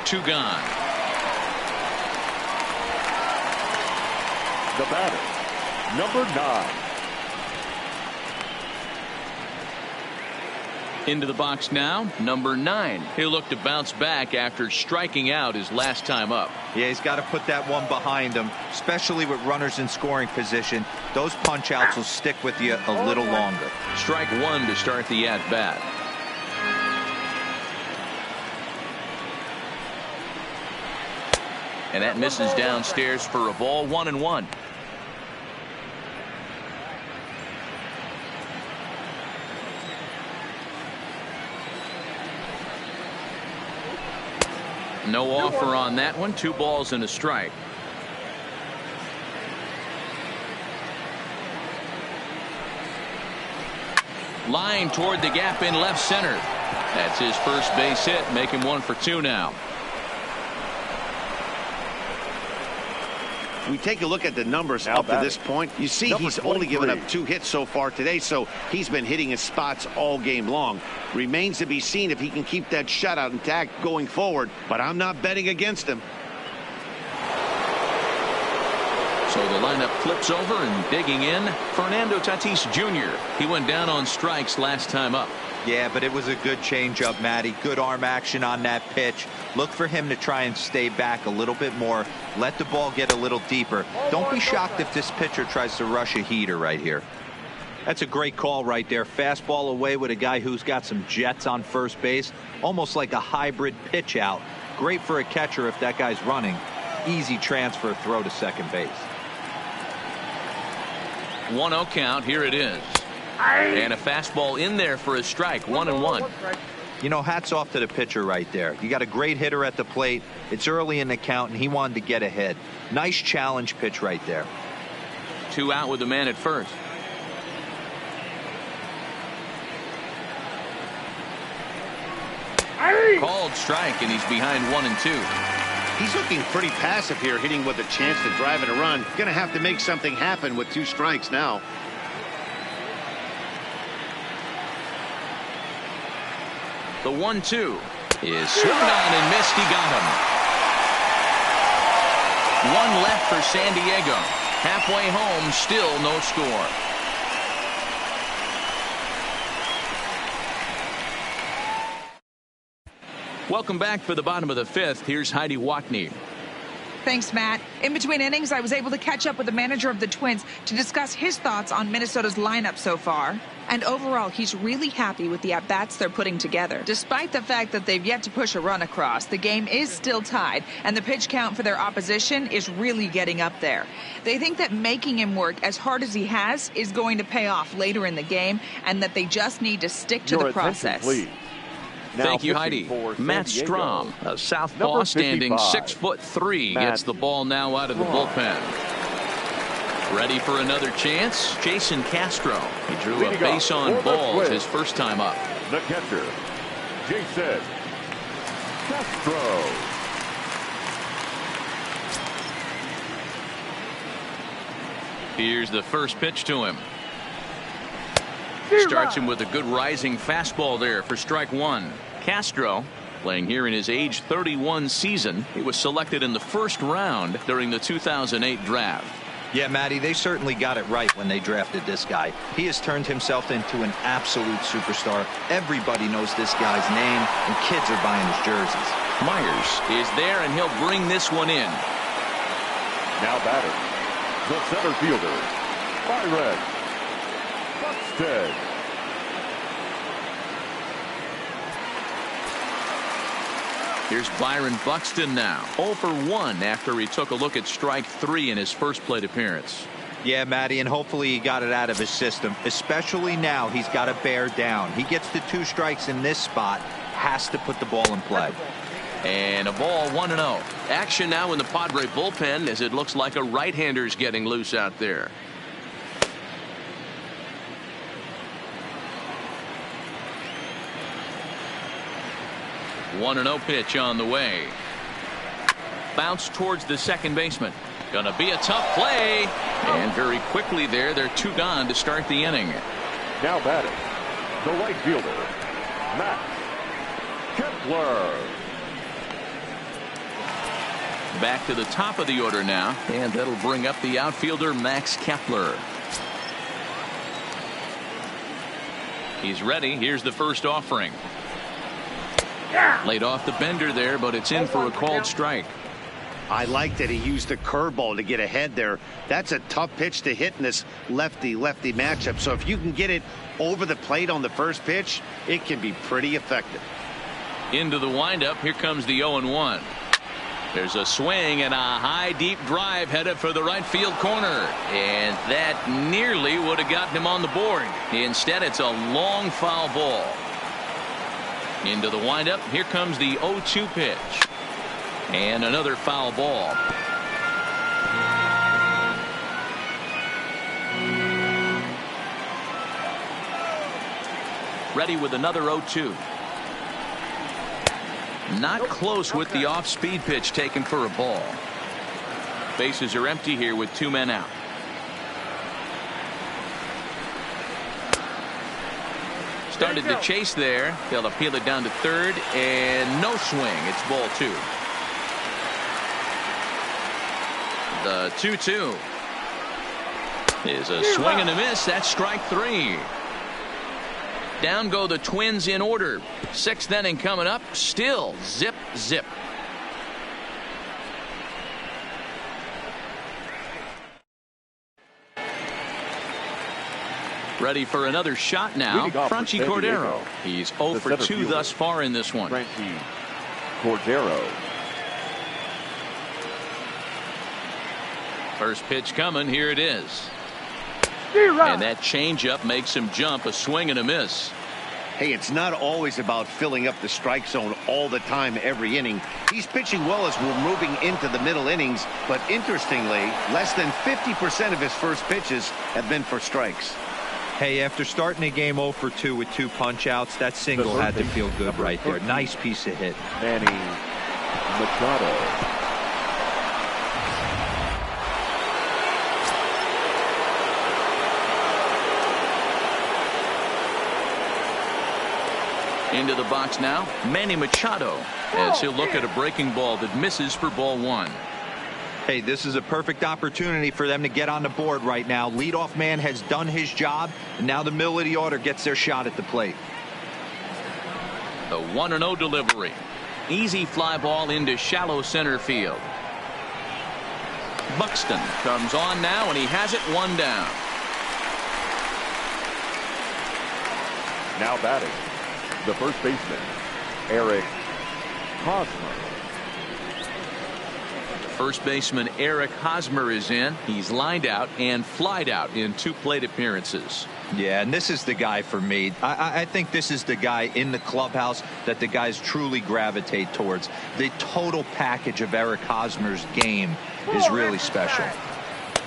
2 gone. The batter, number 9. Into the box now, number 9. He'll look to bounce back after striking out his last time up. Yeah, he's got to put that one behind him, especially with runners in scoring position. Those punch outs will stick with you a little longer. Strike 1 to start the at bat. And that misses downstairs for a ball. 1-1. No offer on that one. 2 balls and a strike. Line toward the gap in left center. That's his first base hit. Make him 1 for 2 now. We take a look at the numbers up to this point. You see he's only given up 2 hits so far today, so he's been hitting his spots all game long. Remains to be seen if he can keep that shutout intact going forward, but I'm not betting against him. So the lineup flips over, and digging in, Fernando Tatis Jr. He went down on strikes last time up. Yeah, but it was a good changeup, Matty. Good arm action on that pitch. Look for him to try and stay back a little bit more. Let the ball get a little deeper. Don't be shocked if this pitcher tries to rush a heater right here. That's a great call right there. Fastball away with a guy who's got some jets on first base. Almost like a hybrid pitch out. Great for a catcher if that guy's running. Easy transfer throw to second base. 1-0 count. Here it is. And a fastball in there for a strike. 1-1. You know, hats off to the pitcher right there. You got a great hitter at the plate. It's early in the count, and he wanted to get ahead. Nice challenge pitch right there. 2 out with the man at first. Called strike, and he's behind 1-2. He's looking pretty passive here, hitting with a chance to drive in a run. Going to have to make something happen with 2 strikes now. The 1-2 is swung on and missed. He got him. 1 left for San Diego. Halfway home, still no score. Welcome back for the bottom of the 5th. Here's Heidi Watney. Thanks, Matt. In between innings, I was able to catch up with the manager of the Twins to discuss his thoughts on Minnesota's lineup so far. And overall, he's really happy with the at-bats they're putting together. Despite the fact that they've yet to push a run across, the game is still tied, and the pitch count for their opposition is really getting up there. They think that making him work as hard as he has is going to pay off later in the game, and that they just need to stick to the process. Please. Thank you, Heidi. Matt Strom, a southpaw standing 6'3", gets the ball now out of the bullpen. Ready for another chance? Jason Castro. He drew a base on balls his first time up. The catcher, Jason Castro. Here's the first pitch to him. Starts him with a good rising fastball there for strike 1. Castro, playing here in his age 31 season. He was selected in the first round during the 2008 draft. Yeah, Matty, they certainly got it right when they drafted this guy. He has turned himself into an absolute superstar. Everybody knows this guy's name, and kids are buying his jerseys. Myers is there, and he'll bring this one in. Now batting, the center fielder, Byron Buxton. Here's Byron Buxton now. 0 for 1 after he took a look at strike 3 in his first plate appearance. Yeah, Matty, and hopefully he got it out of his system. Especially now, he's got to bear down. He gets the 2 strikes in this spot, has to put the ball in play. And a ball, 1-0. Action now in the Padre bullpen as it looks like a right-hander's getting loose out there. One 1-0 pitch on the way. Bounce towards the second baseman. Gonna be a tough play. And very quickly they're 2 gone to start the inning. Now batting, the right fielder, Max Kepler. Back to the top of the order now, and that'll bring up the outfielder Max Kepler. He's ready. Here's the first offering. Laid off the bender there, but it's in for a called strike. I like that he used the curveball to get ahead there. That's a tough pitch to hit in this lefty-lefty matchup. So if you can get it over the plate on the first pitch, it can be pretty effective. Into the windup. Here comes the 0-1. There's a swing and a high deep drive headed for the right field corner, and that nearly would have gotten him on the board. Instead, it's a long foul ball. Into the windup. Here comes the 0-2 pitch, and another foul ball. Ready with another 0-2. Not close with the off-speed pitch taken for a ball. Bases are empty here with 2 men out. Started to chase there. They'll appeal it down to third, and no swing. It's ball 2. The 2-2 is a swing and a miss. That's strike 3. Down go the Twins in order. 6th inning coming up. Still zip, zip. Ready for another shot now. Franchi Cordero. He's 0 for 2 thus far in this one. Franchi Cordero. First pitch coming. Here it is. And that changeup makes him jump. A swing and a miss. Hey, it's not always about filling up the strike zone all the time every inning. He's pitching well as we're moving into the middle innings, but interestingly, less than 50% of his first pitches have been for strikes. Hey, after starting a game 0 for 2 with 2 punch outs, that single had to feel good right there. Nice piece of hit. Manny Machado. Into the box now, Manny Machado, as he'll look at a breaking ball that misses for ball 1. Hey, this is a perfect opportunity for them to get on the board right now. Leadoff man has done his job, and now the middle of the order gets their shot at the plate. The 1-0 delivery. Easy fly ball into shallow center field. Buxton comes on now, and he has it 1 down. Now batting, the first baseman, Eric Hosmer. First baseman Eric Hosmer is in. He's lined out and flied out in 2 plate appearances. Yeah, and this is the guy for me. I think this is the guy in the clubhouse that the guys truly gravitate towards. The total package of Eric Hosmer's game is really special.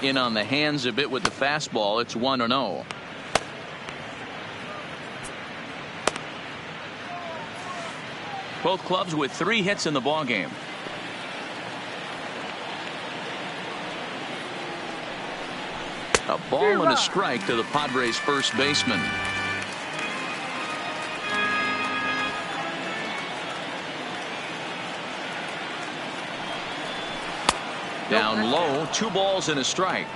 In on the hands a bit with the fastball. It's 1-0. Both clubs with 3 hits in the ballgame. A ball and a strike to the Padres first baseman. Down low, 2 balls and a strike.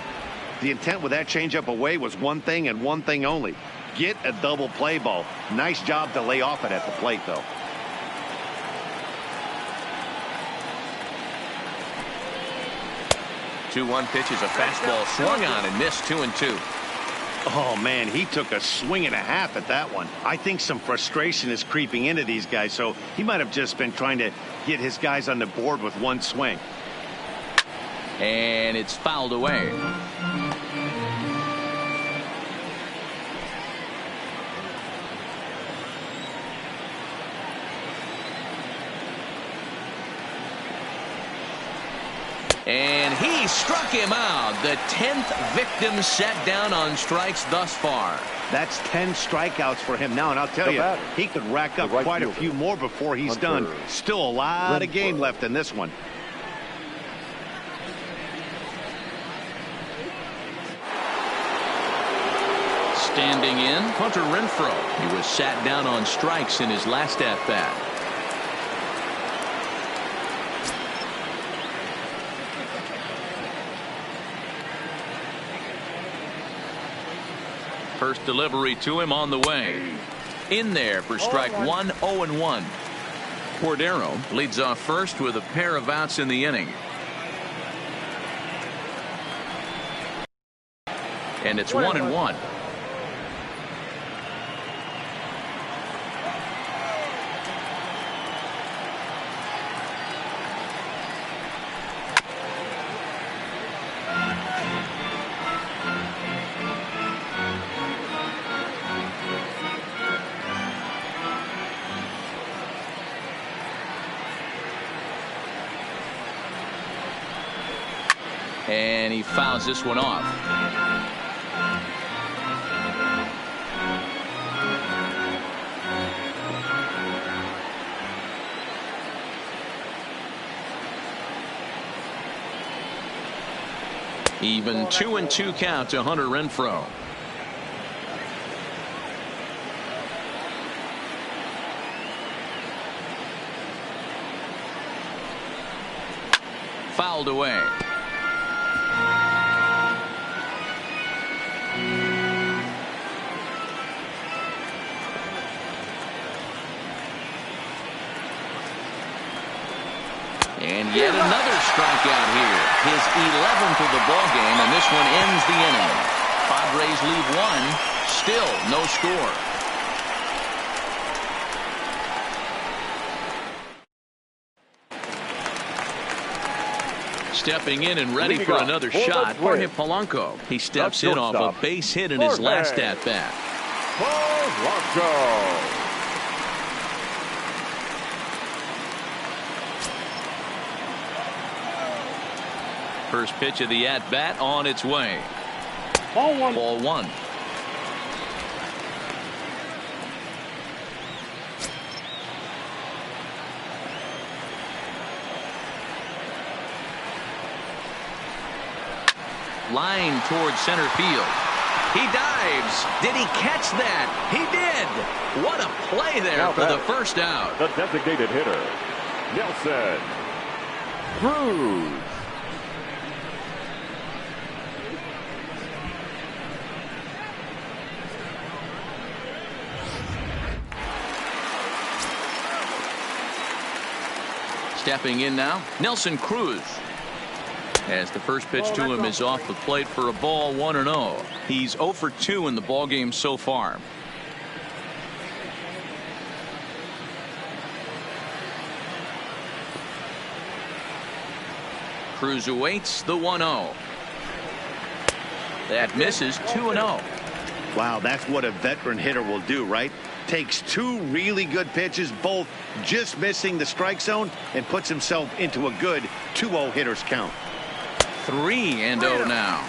The intent with that changeup away was one thing and one thing only. Get a double play ball. Nice job to lay off it at the plate, though. Two-one pitch is a fastball swung on and missed. 2-2. Oh, man, he took a swing and a half at that one. I think some frustration is creeping into these guys, so he might have just been trying to get his guys on the board with one swing. And it's fouled away. And he struck him out. The 10th victim set down on strikes thus far. That's 10 strikeouts for him now, and I'll tell you, he could rack up quite a few more before he's done. Still a lot of game left in this one. Standing in, Hunter Renfroe. He was sat down on strikes in his last at-bat. First delivery to him on the way. In there for strike one, 0-1. Cordero leads off first with a pair of outs in the inning. And it's 1-1. And he fouls this one off. Even 2-2 count to Hunter Renfroe. Fouled away. And yet another strikeout here. His 11th of the ball game, and this one ends the inning. Padres leave one. Still no score. Stepping in and ready for another shot, Jorge Polanco. He steps in off a base hit in his last at bat. Polanco. First pitch of the at bat on its way. Ball one. Ball one. Line towards center field. He dives. Did he catch that? He did. What a play there now for the first out. The designated hitter, Nelson Cruz. Stepping in now, Nelson Cruz. As the first pitch to him is off the plate for a ball, 1-0. He's 0 for 2 in the ball game so far. Cruz awaits the 1-0. That misses, 2-0. Wow, that's what a veteran hitter will do, right? Takes two really good pitches, both just missing the strike zone, and puts himself into a good 2-0 hitter's count. 3-0 now.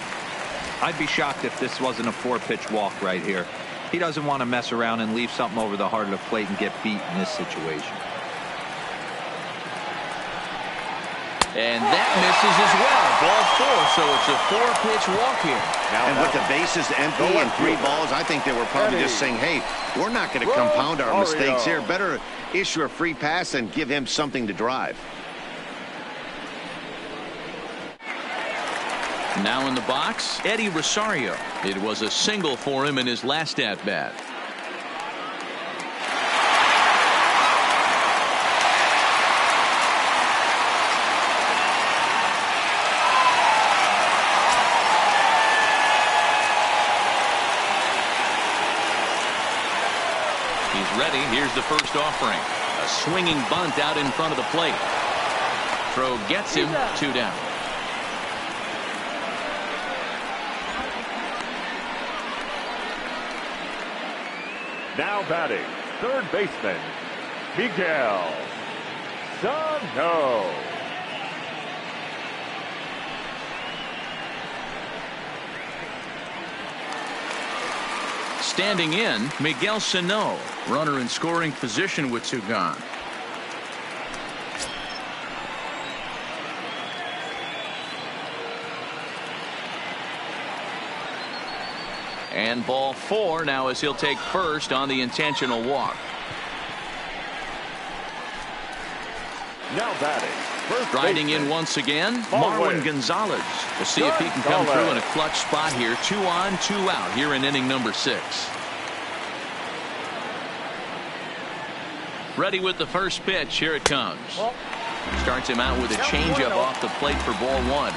I'd be shocked if this wasn't a 4-pitch walk right here. He doesn't want to mess around and leave something over the heart of the plate and get beat in this situation. And that misses as well. Ball 4, so it's a 4-pitch walk here. And with the bases empty and 3 balls, I think they were probably just saying, hey, we're not going to compound our mistakes here. Better issue a free pass and give him something to drive. Now in the box, Eddie Rosario. It was a single for him in his last at-bat. He's ready. Here's the first offering. A swinging bunt out in front of the plate. Throw gets him, 2 down. Now batting, third baseman, Miguel Sano. Standing in, Miguel Sano, runner in scoring position with 2 gone. And ball 4 now as he'll take first on the intentional walk. Now batting, Riding in once again, Marwin Gonzalez. We'll see if he can come through in a clutch spot here. 2 on, 2 out here in inning number 6. Ready with the first pitch. Here it comes. Starts him out with a changeup off the plate for ball 1.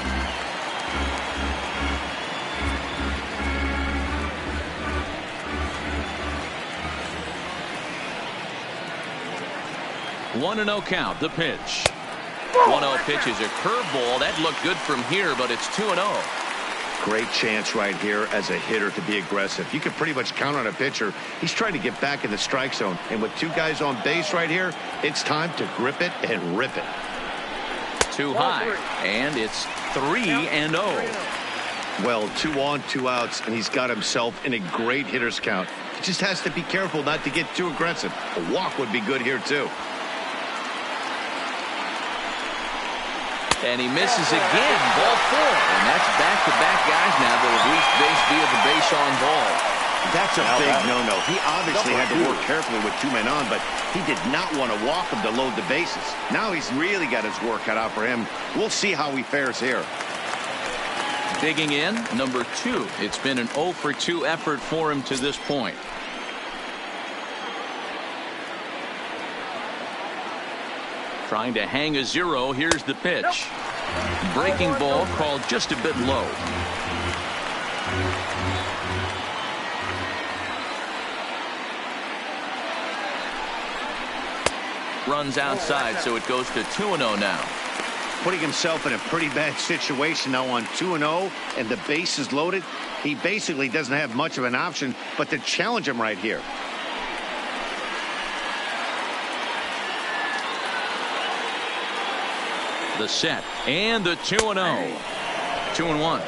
1-0 count. The pitch. 1-0 pitch is a curveball. That looked good from here, but it's 2-0. Great chance right here as a hitter to be aggressive. You can pretty much count on a pitcher. He's trying to get back in the strike zone. And with 2 guys on base right here, it's time to grip it and rip it. Too high. And it's 3-0. Well, 2 on, 2 outs, and he's got himself in a great hitter's count. He just has to be careful not to get too aggressive. A walk would be good here, too. And he misses again. Ball 4. And that's back-to-back guys now that have reached base via the base on ball. That's a big no-no. He obviously had to work carefully with 2 men on, but he did not want to walk him to load the bases. Now he's really got his work cut out for him. We'll see how he fares here. Digging in, number 2. It's been an 0 for 2 effort for him to this point. Trying to hang a 0. Here's the pitch. Breaking ball called just a bit low. Runs outside, so it goes to 2-0 now. Putting himself in a pretty bad situation now on 2-0, and the base is loaded. He basically doesn't have much of an option but to challenge him right here. The set and the 2-0. 2-1.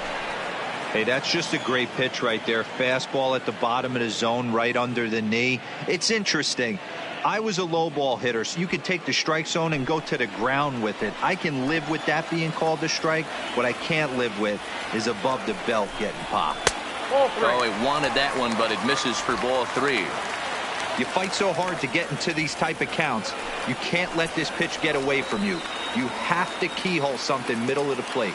Hey, that's just a great pitch right there. Fastball at the bottom of the zone, right under the knee. It's interesting. I was a low ball hitter, so you could take the strike zone and go to the ground with it. I can live with that being called a strike. What I can't live with is above the belt getting popped. Oh, he wanted that one, but it misses for ball 3. You fight so hard to get into these type of counts. You can't let this pitch get away from you. You have to keyhole something middle of the plate.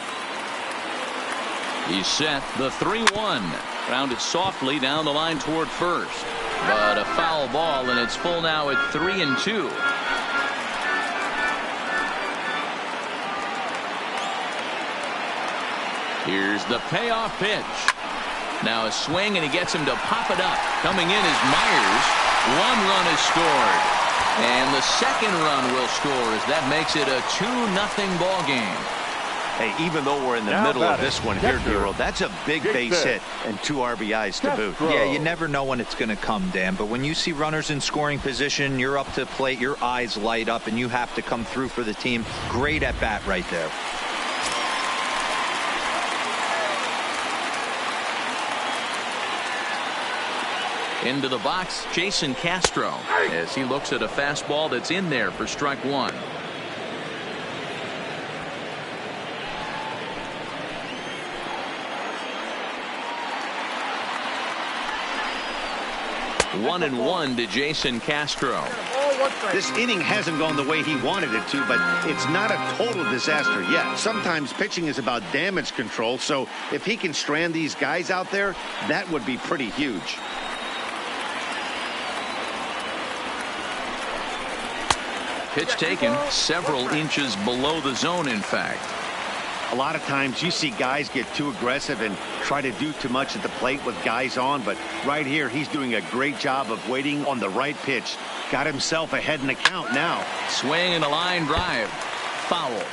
He's set. The 3-1. Rounded softly down the line toward first. But a foul ball, and it's full now at 3-2. Here's the payoff pitch. Now a swing, and he gets him to pop it up. Coming in is Myers. 1 run is scored. And the second run will score as that makes it a 2-0 ball game. Hey, even though we're in the middle of this one here, Duro, that's a big base hit and 2 RBIs to boot. Yeah, you never know when it's going to come, Dan. But when you see runners in scoring position, you're up to the plate, your eyes light up, and you have to come through for the team. Great at bat right there. Into the box, Jason Castro, as he looks at a fastball that's in there for strike 1. One and 1 to Jason Castro. This inning hasn't gone the way he wanted it to, but it's not a total disaster yet. Sometimes pitching is about damage control, so if he can strand these guys out there, that would be pretty huge. Pitch taken several inches below the zone, in fact. A lot of times you see guys get too aggressive and try to do too much at the plate with guys on, but right here he's doing a great job of waiting on the right pitch. Got himself ahead in the count now. Swing and a line drive. Foul.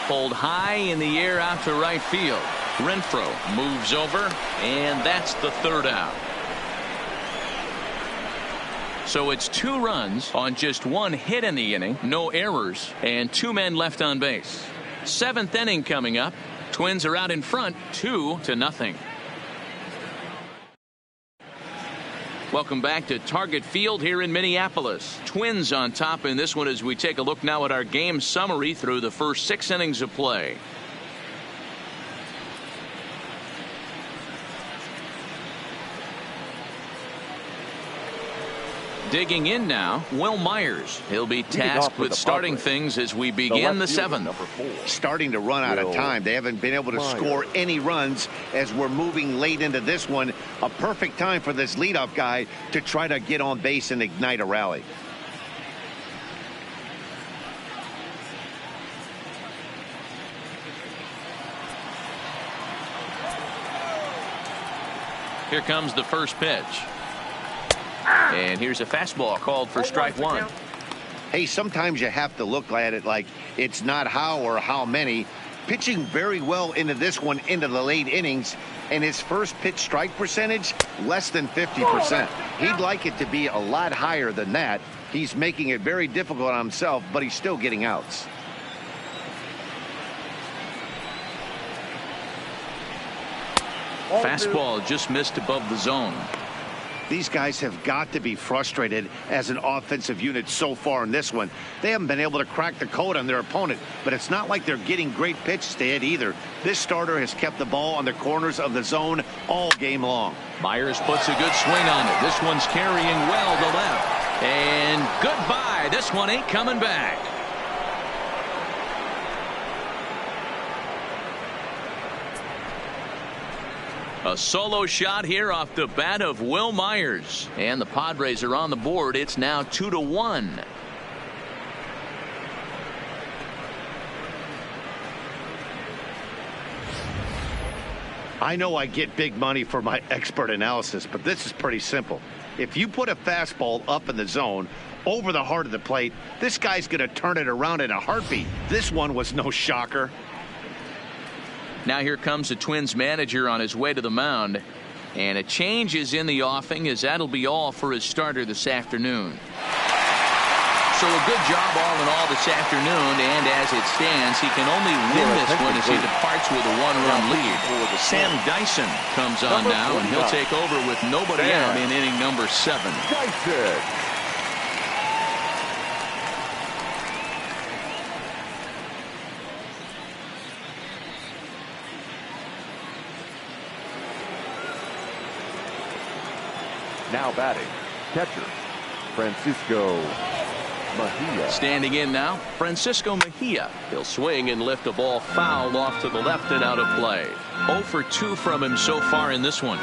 Pulled high in the air out to right field. Renfroe moves over, and that's the 3rd out. So it's 2 runs on just 1 hit in the inning, no errors, and 2 men left on base. 7th inning coming up. Twins are out in front, 2-0. Welcome back to Target Field here in Minneapolis. Twins on top in this one as we take a look now at our game summary through the first 6 innings of play. Digging in now, Will Myers. He'll be tasked with starting things as we begin the seventh. Starting to run out of time. They haven't been able to score any runs as we're moving late into this one. A perfect time for this leadoff guy to try to get on base and ignite a rally. Here comes the first pitch. And here's a fastball called for strike one. Hey, sometimes you have to look at it like it's not how or how many. Pitching very well into this one, into the late innings, and his first pitch strike percentage, less than 50%. He'd like it to be a lot higher than that. He's making it very difficult on himself, but he's still getting outs. Fastball just missed above the zone. These guys have got to be frustrated as an offensive unit so far in this one. They haven't been able to crack the code on their opponent, but it's not like they're getting great pitches to hit either. This starter has kept the ball on the corners of the zone all game long. Myers puts a good swing on it. This one's carrying well to left. And goodbye. This one ain't coming back. A solo shot here off the bat of Will Myers. And the Padres are on the board. It's now 2-1. I know I get big money for my expert analysis, but this is pretty simple. If you put a fastball up in the zone over the heart of the plate, this guy's going to turn it around in a heartbeat. This one was no shocker. Now here comes the Twins manager on his way to the mound. And a change is in the offing, as that'll be all for his starter this afternoon. So a good job all in all this afternoon, and as it stands, he can only win this one as he departs with a one-run lead. Sam Dyson comes on now, and he'll take over with nobody out in inning number 7. Now batting, catcher, Francisco Mejia. Standing in now, Francisco Mejia. He'll swing and lift a ball foul off to the left and out of play. 0 for 2 from him so far in this one.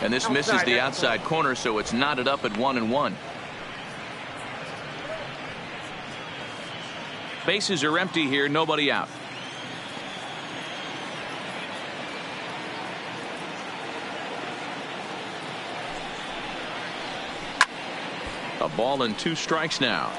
And this misses the outside corner, so it's knotted up at 1-1. Bases are empty here, nobody out. A ball and 2 strikes now.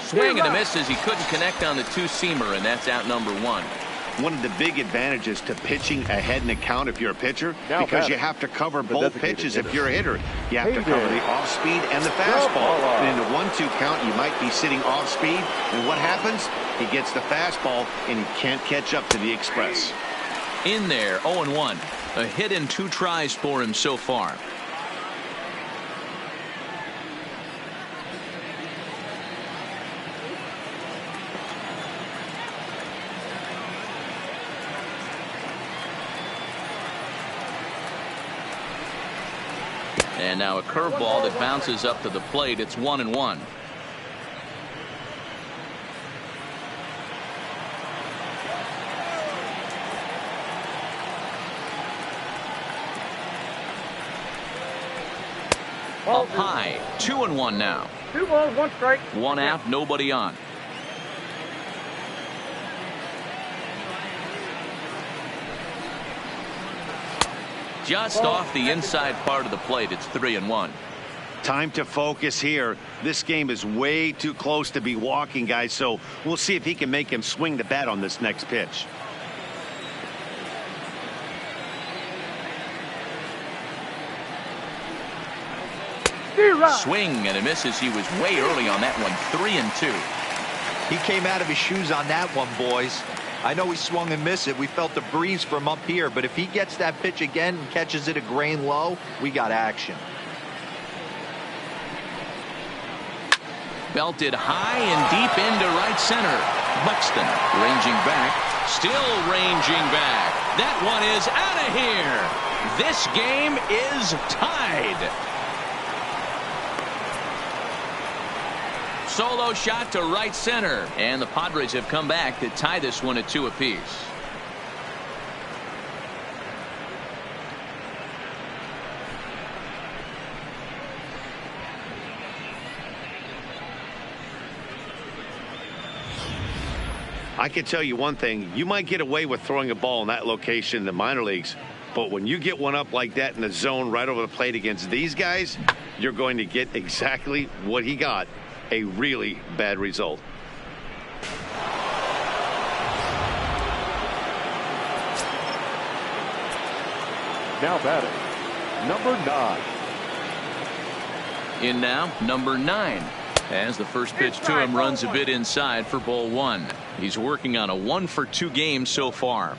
Swing and a miss as he couldn't connect on the two-seamer, and that's out number 1. One of the big advantages to pitching ahead in the count if you're a pitcher, because you have to cover both pitches if you're a hitter. You have to cover the off-speed and the fastball. And in a 1-2 count, you might be sitting off-speed, and what happens? He gets the fastball, and he can't catch up to the express. In there, 0-1. A hit and 2 tries for him so far. And now a curveball that bounces up to the plate. It's 1-1. Up high, 2-1 now. 2 balls, 1 strike. 1 out, nobody on. Just off the inside part of the plate. It's 3-1. Time to focus here. This game is way too close to be walking, guys, so we'll see if he can make him swing the bat on this next pitch. Swing and a miss as he was way early on that one. 3-2. He came out of his shoes on that one, boys. I know he swung and missed it. We felt the breeze from up here, but if he gets that pitch again and catches it a grain low, we got action. Belted high and deep into right center. Buxton ranging back, still ranging back. That one is out of here. This game is tied. Solo shot to right center, and the Padres have come back to tie this one at 2 apiece. I can tell you one thing. You might get away with throwing a ball in that location in the minor leagues, but when you get one up like that in the zone right over the plate against these guys, you're going to get exactly what he got. A really bad result. Now batting, number 9. In now, number 9. As the first pitch to him runs a bit inside for ball 1. He's working on a 1-for-2 game so far.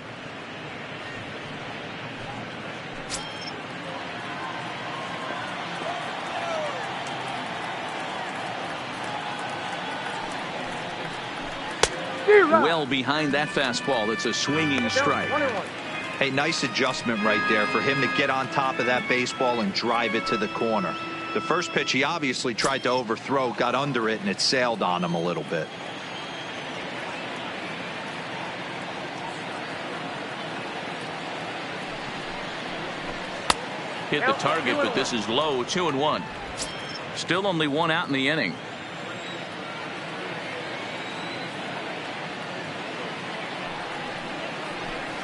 Well behind that fastball. It's a swinging strike. Hey, nice adjustment right there for him to get on top of that baseball and drive it to the corner. The first pitch he obviously tried to overthrow, got under it, and it sailed on him a little bit. Hit the target, but this is low. 2-1. Still only 1 out in the inning.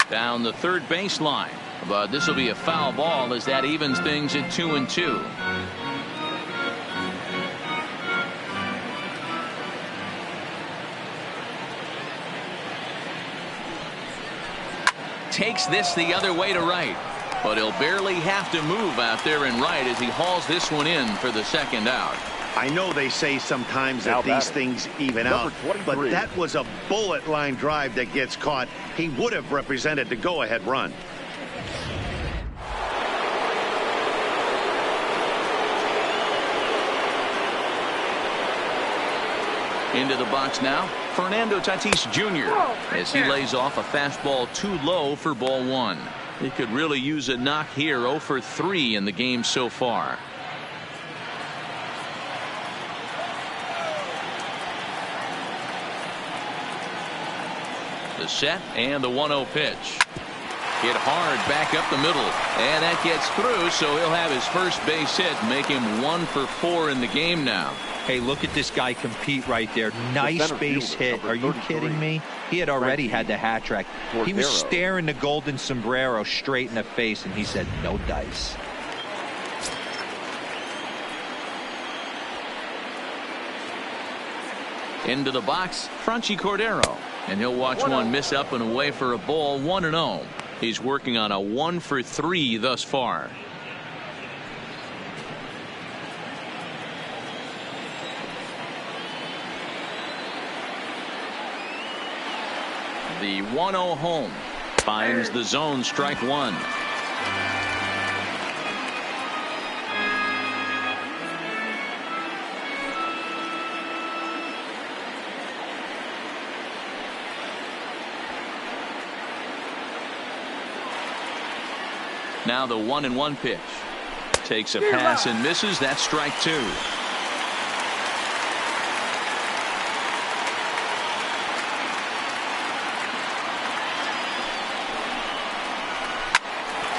Down the third baseline, but this will be a foul ball as that evens things at 2-2. Takes this the other way to right, but he'll barely have to move out there in right as he hauls this one in for the second out. I know they say sometimes that these things even out, but that was a bullet line drive that gets caught. He would have represented the go-ahead run. Into the box now, Fernando Tatis Jr. as he lays off a fastball too low for ball 1. He could really use a knock here. 0 for 3 in the game so far. The set and the 1-0 pitch. Hit hard back up the middle, and that gets through, so he'll have his first base hit, make him 1 for 4 in the game now. Hey, look at this guy compete right there. Nice base hit. Are you kidding me? He had already had the hat trick. He was staring the golden sombrero straight in the face, and he said, no dice. Into the box, Franchi Cordero, and he'll watch one miss up and away for a ball. 1-0. He's working on a 1 for 3 thus far. The 1-0 home finds the zone, strike 1. Now the 1-1 pitch. Takes a pass and misses. That's strike 2.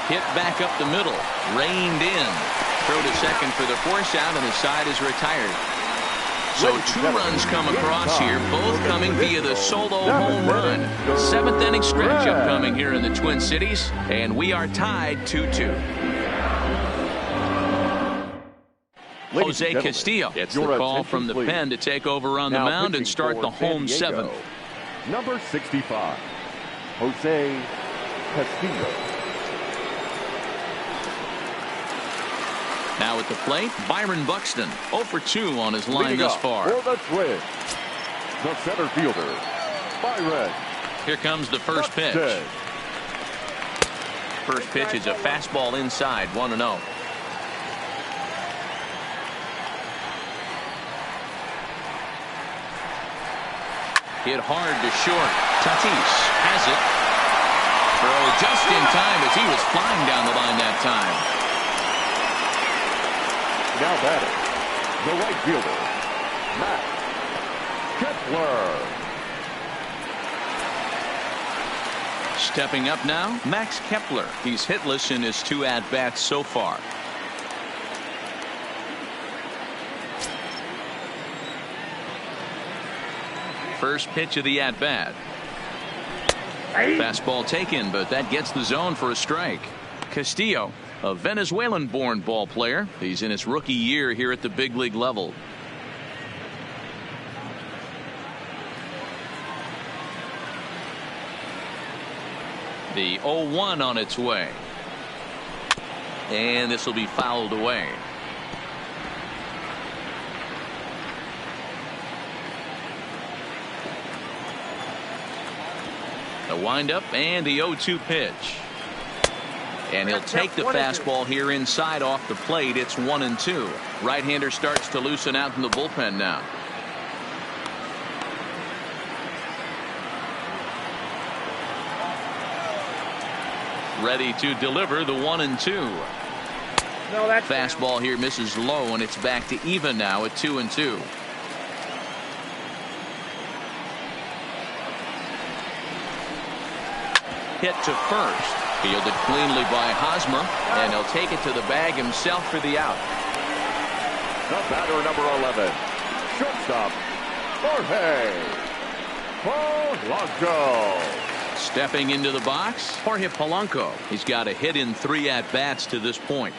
Hit back up the middle. Reined in. Throw to second for the force out, and the side is retired. So 2 runs come across here, both coming via the solo home run. 7th inning stretch upcoming here in the Twin Cities, and we are tied 2-2. Jose Castillo gets the call from the pen to take over on the mound and start the home 7th. Number 65, Jose Castillo. Now at the plate, Byron Buxton, 0 for 2 on his line thus far. For the Twins, The center fielder, Byron. Here comes the first pitch. First pitch is a fastball inside, 1-0. Hit hard to short. Tatis has it. Throw just in time as he was flying down the line that time. Now batting, the right fielder, Matt Kepler. Stepping up now, Max Kepler. He's hitless in his 2 at-bats so far. First pitch of the at-bat. Fastball taken, but that gets the zone for a strike. Castillo, a Venezuelan-born ball player. He's in his rookie year here at the big league level. The 0-1 on its way. And this will be fouled away. The windup and the 0-2 pitch. And he'll take the fastball here inside off the plate. It's 1-2. Right-hander starts to loosen out in the bullpen now. Ready to deliver the 1-2. No, that's fastball here misses low, and it's back to even now at 2-2. Hit to first. Fielded cleanly by Hosmer, and he'll take it to the bag himself for the out. The batter, number 11, shortstop, Jorge Polanco. Stepping into the box, Jorge Polanco. He's got a hit in 3 at-bats to this point.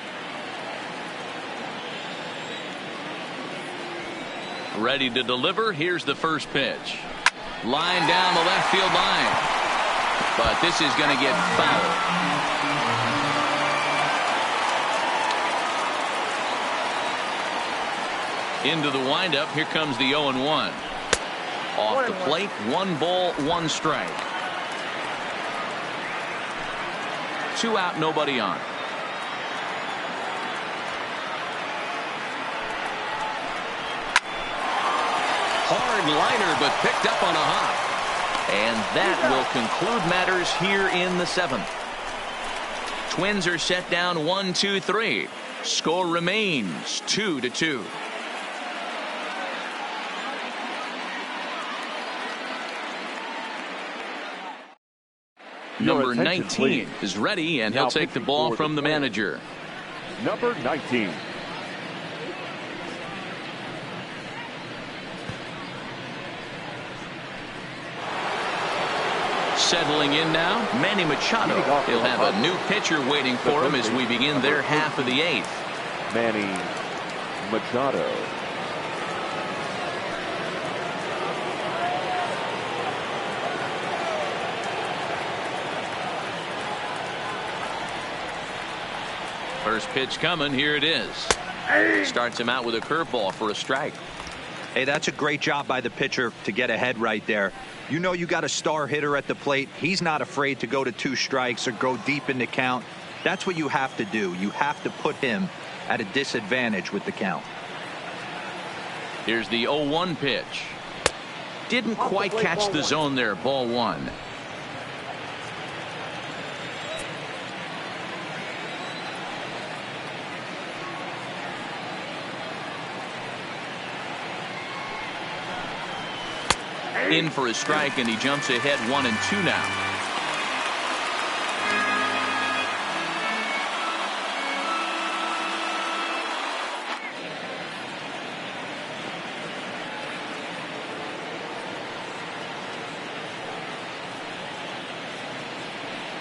Ready to deliver. Here's the first pitch. Line down the left field line. But this is going to get fouled. Into the windup. Here comes the 0-1. Off the plate, 1 ball, 1 strike. 2 out, nobody on. Hard liner, but picked up on a hop. And that will conclude matters here in the 7th. Twins are set down 1-2-3. Score remains 2-2. Number 19 is ready, and he'll take the ball from the manager. Number 19. Settling in now, Manny Machado. He'll have a new pitcher waiting for him as we begin their half of the 8th. Manny Machado. First pitch coming. Here it is. Starts him out with a curveball for a strike. Hey, that's a great job by the pitcher to get ahead right there. You know you got a star hitter at the plate. He's not afraid to go to 2 strikes or go deep in the count. That's what you have to do. You have to put him at a disadvantage with the count. Here's the 0-1 pitch. Didn't quite catch the zone there. Ball 1. In for a strike, and he jumps ahead 1-2 now.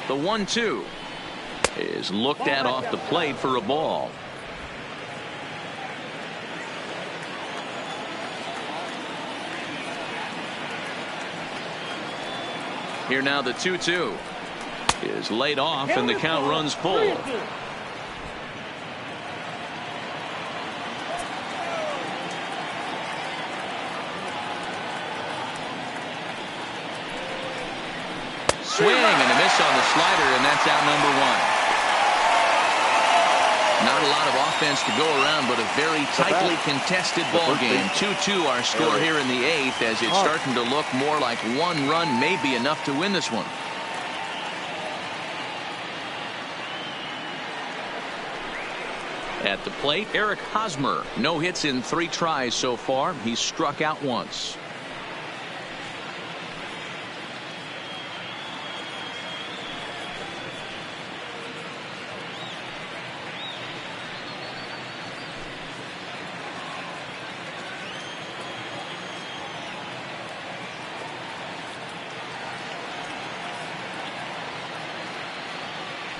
The 1-2 is looked at off the plate for a ball. Here now the 2-2 is laid off, and the count runs full. miss on the slider, and that's out number one. Not a lot of offense to go around, but a very tightly contested ball game. 2-2 our score here in the 8th, as it's starting to look more like one run may be enough to win this one. At the plate, Eric Hosmer. No hits in 3 tries so far. He's struck out once.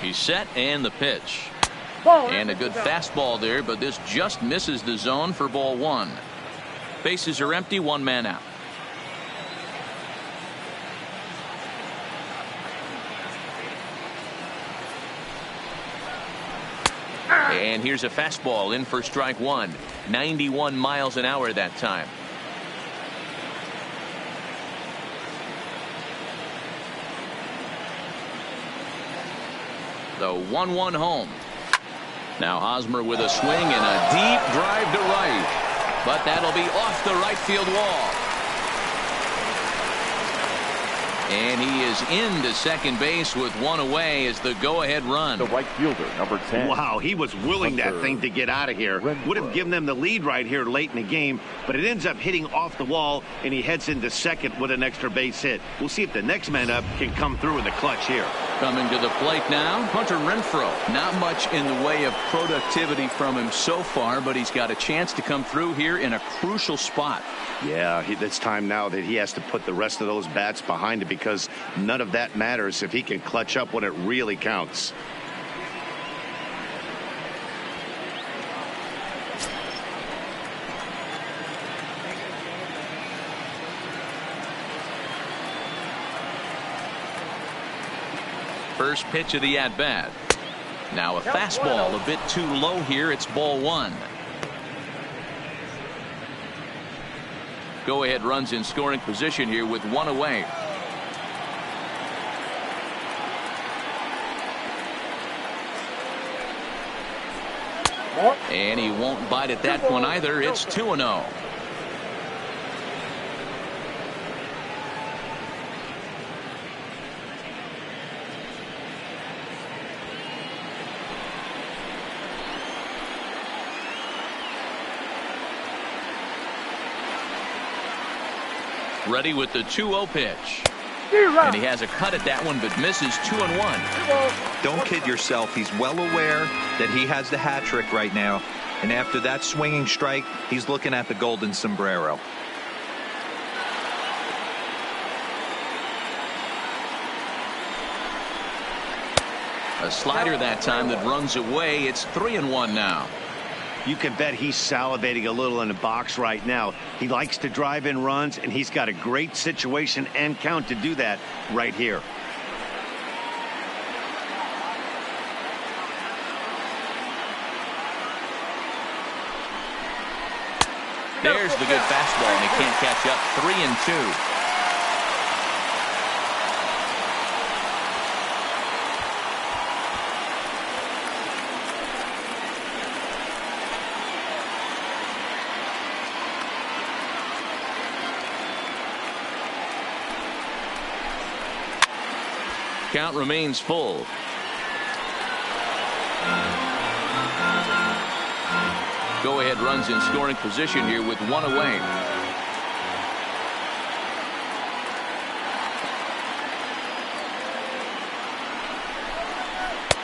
He's set, and the pitch. And a good fastball there, but this just misses the zone for ball 1. Bases are empty, 1 man out. And here's a fastball in for strike 1. 91 miles an hour that time. The 1-1 home. Now Hosmer with a swing and a deep drive to right. But that'll be off the right field wall. And he is into second base with 1 away as the go-ahead run. The right fielder, number 10. Wow, he was willing that thing to get out of here. Would have given them the lead right here late in the game, but it ends up hitting off the wall, and he heads into second with an extra base hit. We'll see if the next man up can come through in the clutch here. Coming to the plate now, Hunter Renfroe. Not much in the way of productivity from him so far, but he's got a chance to come through here in a crucial spot. Yeah, it's time now that he has to put the rest of those bats behind it, because none of that matters if he can clutch up when it really counts. First pitch of the at-bat. Now a fastball a bit too low here. It's ball 1. Go-ahead runs in scoring position here with 1 away. And he won't bite at that one either. It's 2-0. Ready with the 2-0 pitch. And he has a cut at that one, but misses 2-1. Don't kid yourself. He's well aware that he has the hat trick right now. And after that swinging strike, he's looking at the golden sombrero. A slider that time that runs away. It's 3-1 now. You can bet he's salivating a little in the box right now. He likes to drive in runs, and he's got a great situation and count to do that right here. There's the good fastball, and he can't catch up. 3-2. Count remains full. Go-ahead runs in scoring position here with 1 away.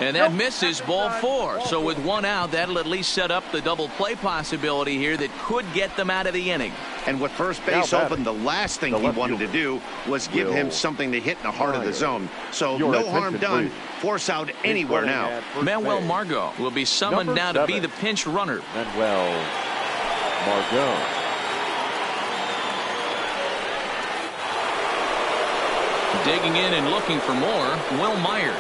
And that misses ball 4. So with 1 out, that'll at least set up the double play possibility here that could get them out of the inning. And with first base open, the last thing he wanted to do was give him something to hit in the heart of the zone. So no harm done. Force out anywhere now. Manuel Margot will be summoned now to be the pinch runner. Manuel Margot. Digging in and looking for more, Will Myers.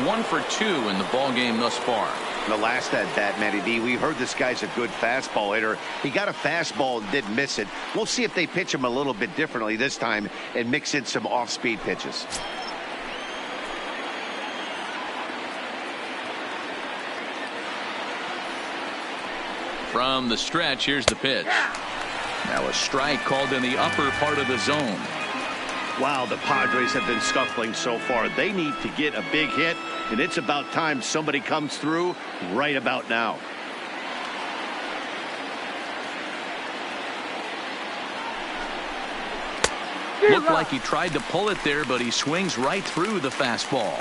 1 for 2 in the ball game thus far. The last at bat, Matty D, we heard this guy's a good fastball hitter. He got a fastball and did miss it. We'll see if they pitch him a little bit differently this time and mix in some off-speed pitches. From the stretch, here's the pitch. Now a strike called in the upper part of the zone. Wow, the Padres have been scuffling so far. They need to get a big hit, and it's about time somebody comes through right about now. Looked like he tried to pull it there, but he swings right through the fastball.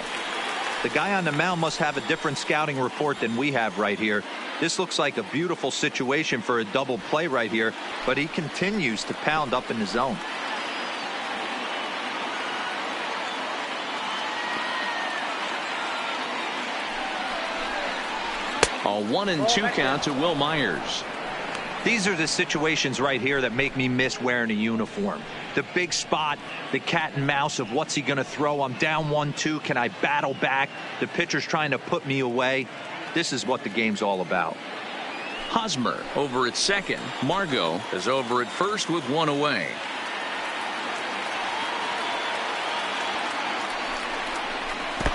The guy on the mound must have a different scouting report than we have right here. This looks like a beautiful situation for a double play right here, but he continues to pound up in the zone. A 1-2 count to Will Myers. These are the situations right here that make me miss wearing a uniform. The big spot, the cat and mouse of what's he going to throw. I'm down 1-2. Can I battle back? The pitcher's trying to put me away. This is what the game's all about. Hosmer over at second. Margot is over at first with one away.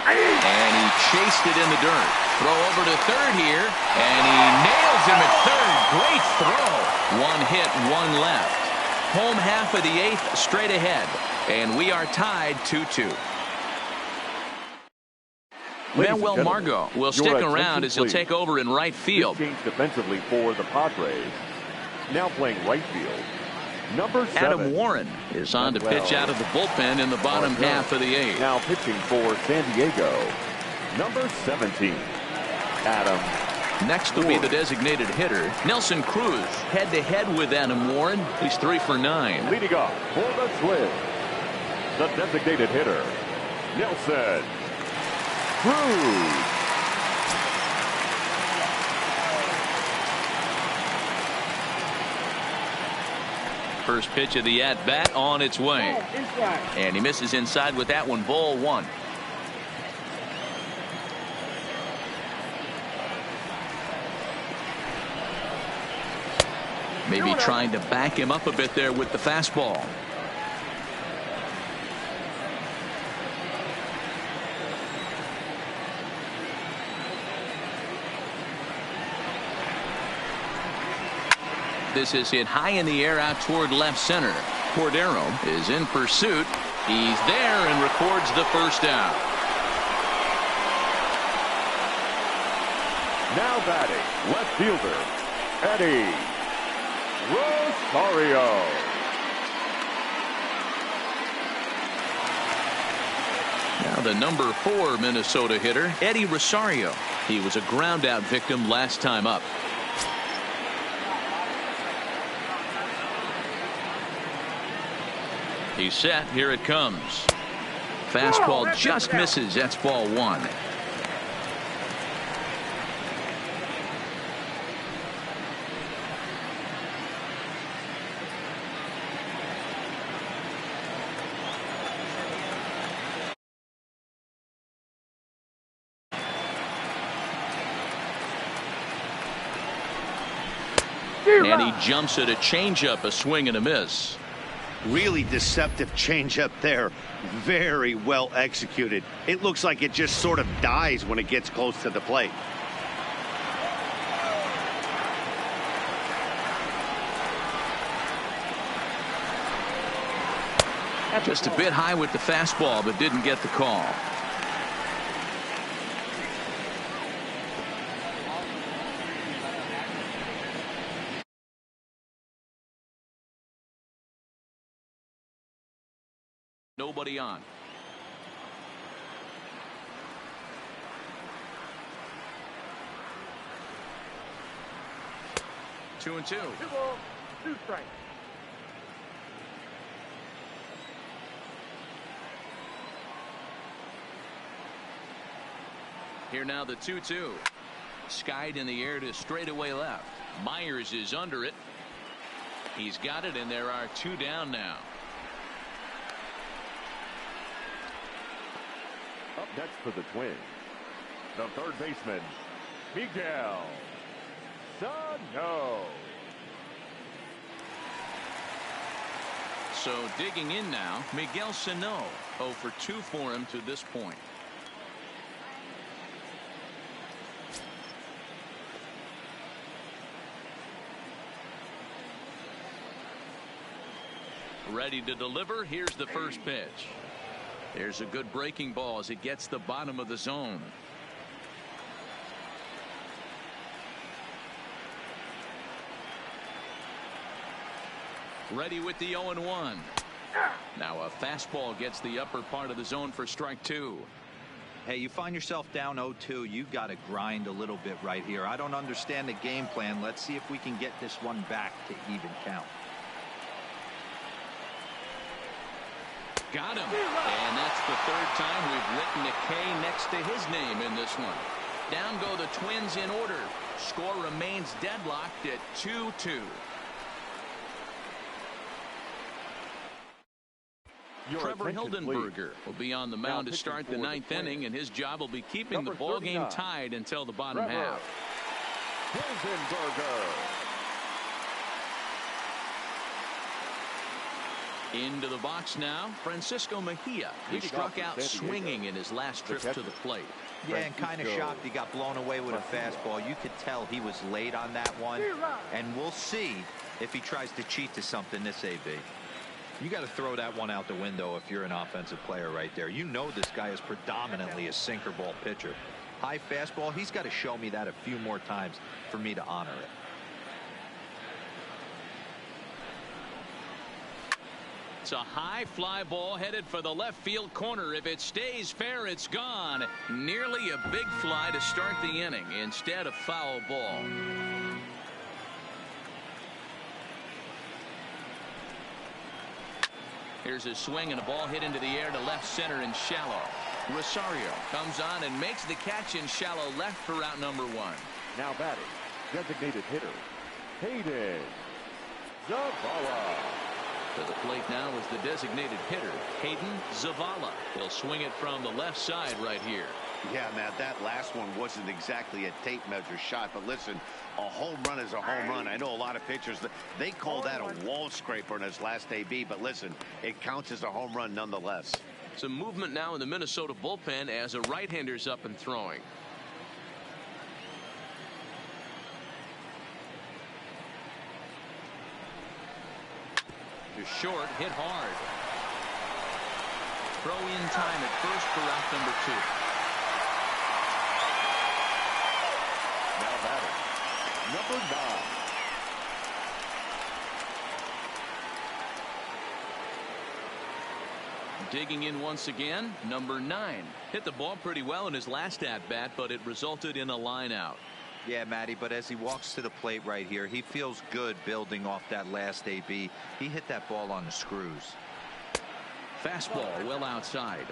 And he chased it in the dirt. Throw over to third here, and he nails him at third. Great throw. One hit, one left. Home half of the eighth, straight ahead, and we are tied 2-2. Manuel Margot will stick around as he'll take over in right field. Change defensively for the Padres. Now playing right field. Number 7. Adam Warren is on to pitch out of the bullpen in the bottom half of the eighth. Now pitching for San Diego. Number 17. Adam. Next will be the designated hitter, Nelson Cruz. Head-to-head with Adam Warren. He's 3 for 9. Leading off for the Twins, the designated hitter, Nelson Cruz. First pitch of the at-bat on its way. And he misses inside with that one, ball 1. Maybe trying to back him up a bit there with the fastball. This is hit high in the air out toward left center. Cordero is in pursuit. He's there and records the first out. Now batting, left fielder, Eddie Rosario. Now the number 4 Minnesota hitter, Eddie Rosario. He was a ground out victim last time up. He's set. Here it comes. Fastball just misses. That's ball 1. And he jumps at a changeup, a swing and a miss. Really deceptive changeup there. Very well executed. It looks like it just sort of dies when it gets close to the plate. Just a bit high with the fastball, but didn't get the call. Nobody on. Two and two. 2 strikes. Here now the 2-2. Skied in the air to straightaway left. Myers is under it. He's got it, and there are 2 down now. Up next for the Twins, the third baseman, Miguel Sano. So digging in now, Miguel Sano. 0 for 2 for him to this point. Ready to deliver. Here's the first pitch. There's a good breaking ball as it gets the bottom of the zone. Ready with the 0-1. Now a fastball gets the upper part of the zone for strike two. Hey, you find yourself down 0-2. You got to grind a little bit right here. I don't understand the game plan. Let's see if we can get this one back to even count. Got him. And that's the third time we've written a K next to his name in this one. Down go the Twins in order. Score remains deadlocked at 2-2. Trevor Hildenberger will be on the mound to start the ninth inning, and his job will be keeping the ball game tied until the bottom half. Into the box now, Francisco Mejia. He struck out swinging in his last trip to the plate. Yeah, and kind of shocked he got blown away with a fastball. You could tell he was late on that one, and we'll see if he tries to cheat to something this AB. You got to throw that one out the window if you're an offensive player right there. You know this guy is predominantly a sinker ball pitcher. High fastball, he's got to show me that a few more times for me to honor it. It's a high fly ball headed for the left field corner. If it stays fair, it's gone. Nearly a big fly to start the inning. Instead, a foul ball. Here's a swing and a ball hit into the air to left center and shallow. Rosario comes on and makes the catch in shallow left for out number one. Now batting, designated hitter, Hayden Zavala. To the plate now is the designated hitter, Hayden Zavala. He'll swing it from the left side right here. Yeah, Matt, that last one wasn't exactly a tape measure shot, but listen, a home run is a home run. I know a lot of pitchers, they call that a wall scraper in his last AB, but listen, it counts as a home run nonetheless. Some movement now in the Minnesota bullpen as a right-hander's up and throwing. To short, hit hard. Throw in time at first for out number two. Now batting, number 9. Digging in once again, number 9. Hit the ball pretty well in his last at-bat, but it resulted in a line out. Yeah, Matty, but as he walks to the plate right here, he feels good building off that last AB. He hit that ball on the screws. Fastball well outside.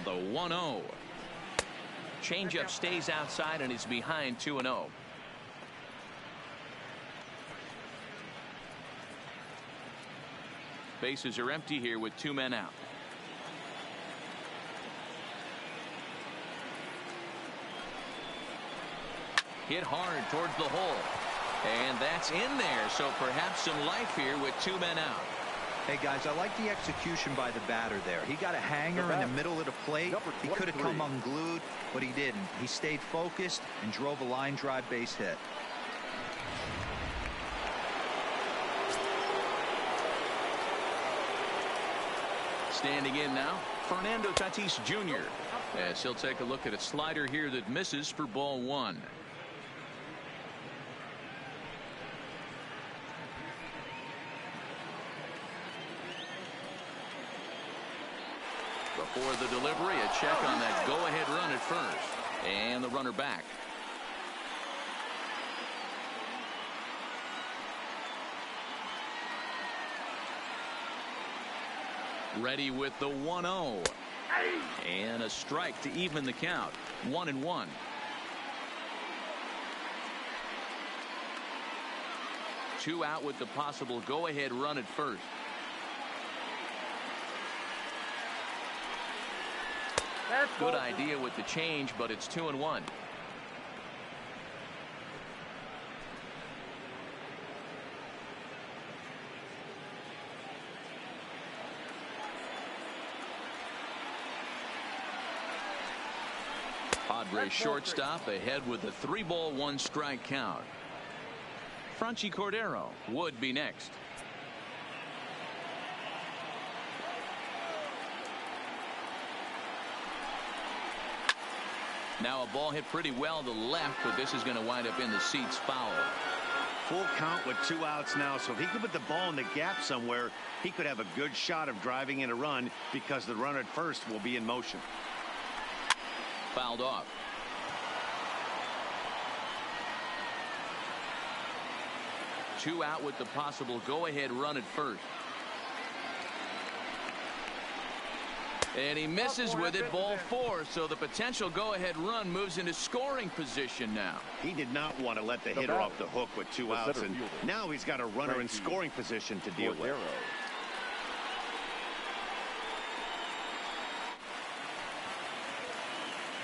The 1-0. Changeup stays outside and he's behind 2-0. Bases are empty here with 2 men out. Hit hard towards the hole. And that's in there, so perhaps some life here with 2 men out. Hey, guys, I like the execution by the batter there. He got a hanger in the middle of the plate. He could have come unglued, but he didn't. He stayed focused and drove a line drive base hit. Standing in now, Fernando Tatis Jr. as he'll take a look at a slider here that misses for ball 1. Before the delivery, a check on that go-ahead run at first. And the runner back. Ready with the 1-0. And a strike to even the count. 1-1. Two out with the possible go-ahead run at first. Good idea with the change, but it's 2-1. Padres shortstop ahead with a 3-ball 1-strike count. Franchy Cordero would be next. Now a ball hit pretty well to left, but this is going to wind up in the seats foul. Full count with 2 outs now, so if he could put the ball in the gap somewhere, he could have a good shot of driving in a run because the runner at first will be in motion. Fouled off. Two out with the possible go-ahead run at first. And he misses with it, ball 4, so the potential go-ahead run moves into scoring position now. He did not want to let the hitter off the hook with 2 outs, and now he's got a runner in scoring position to deal with.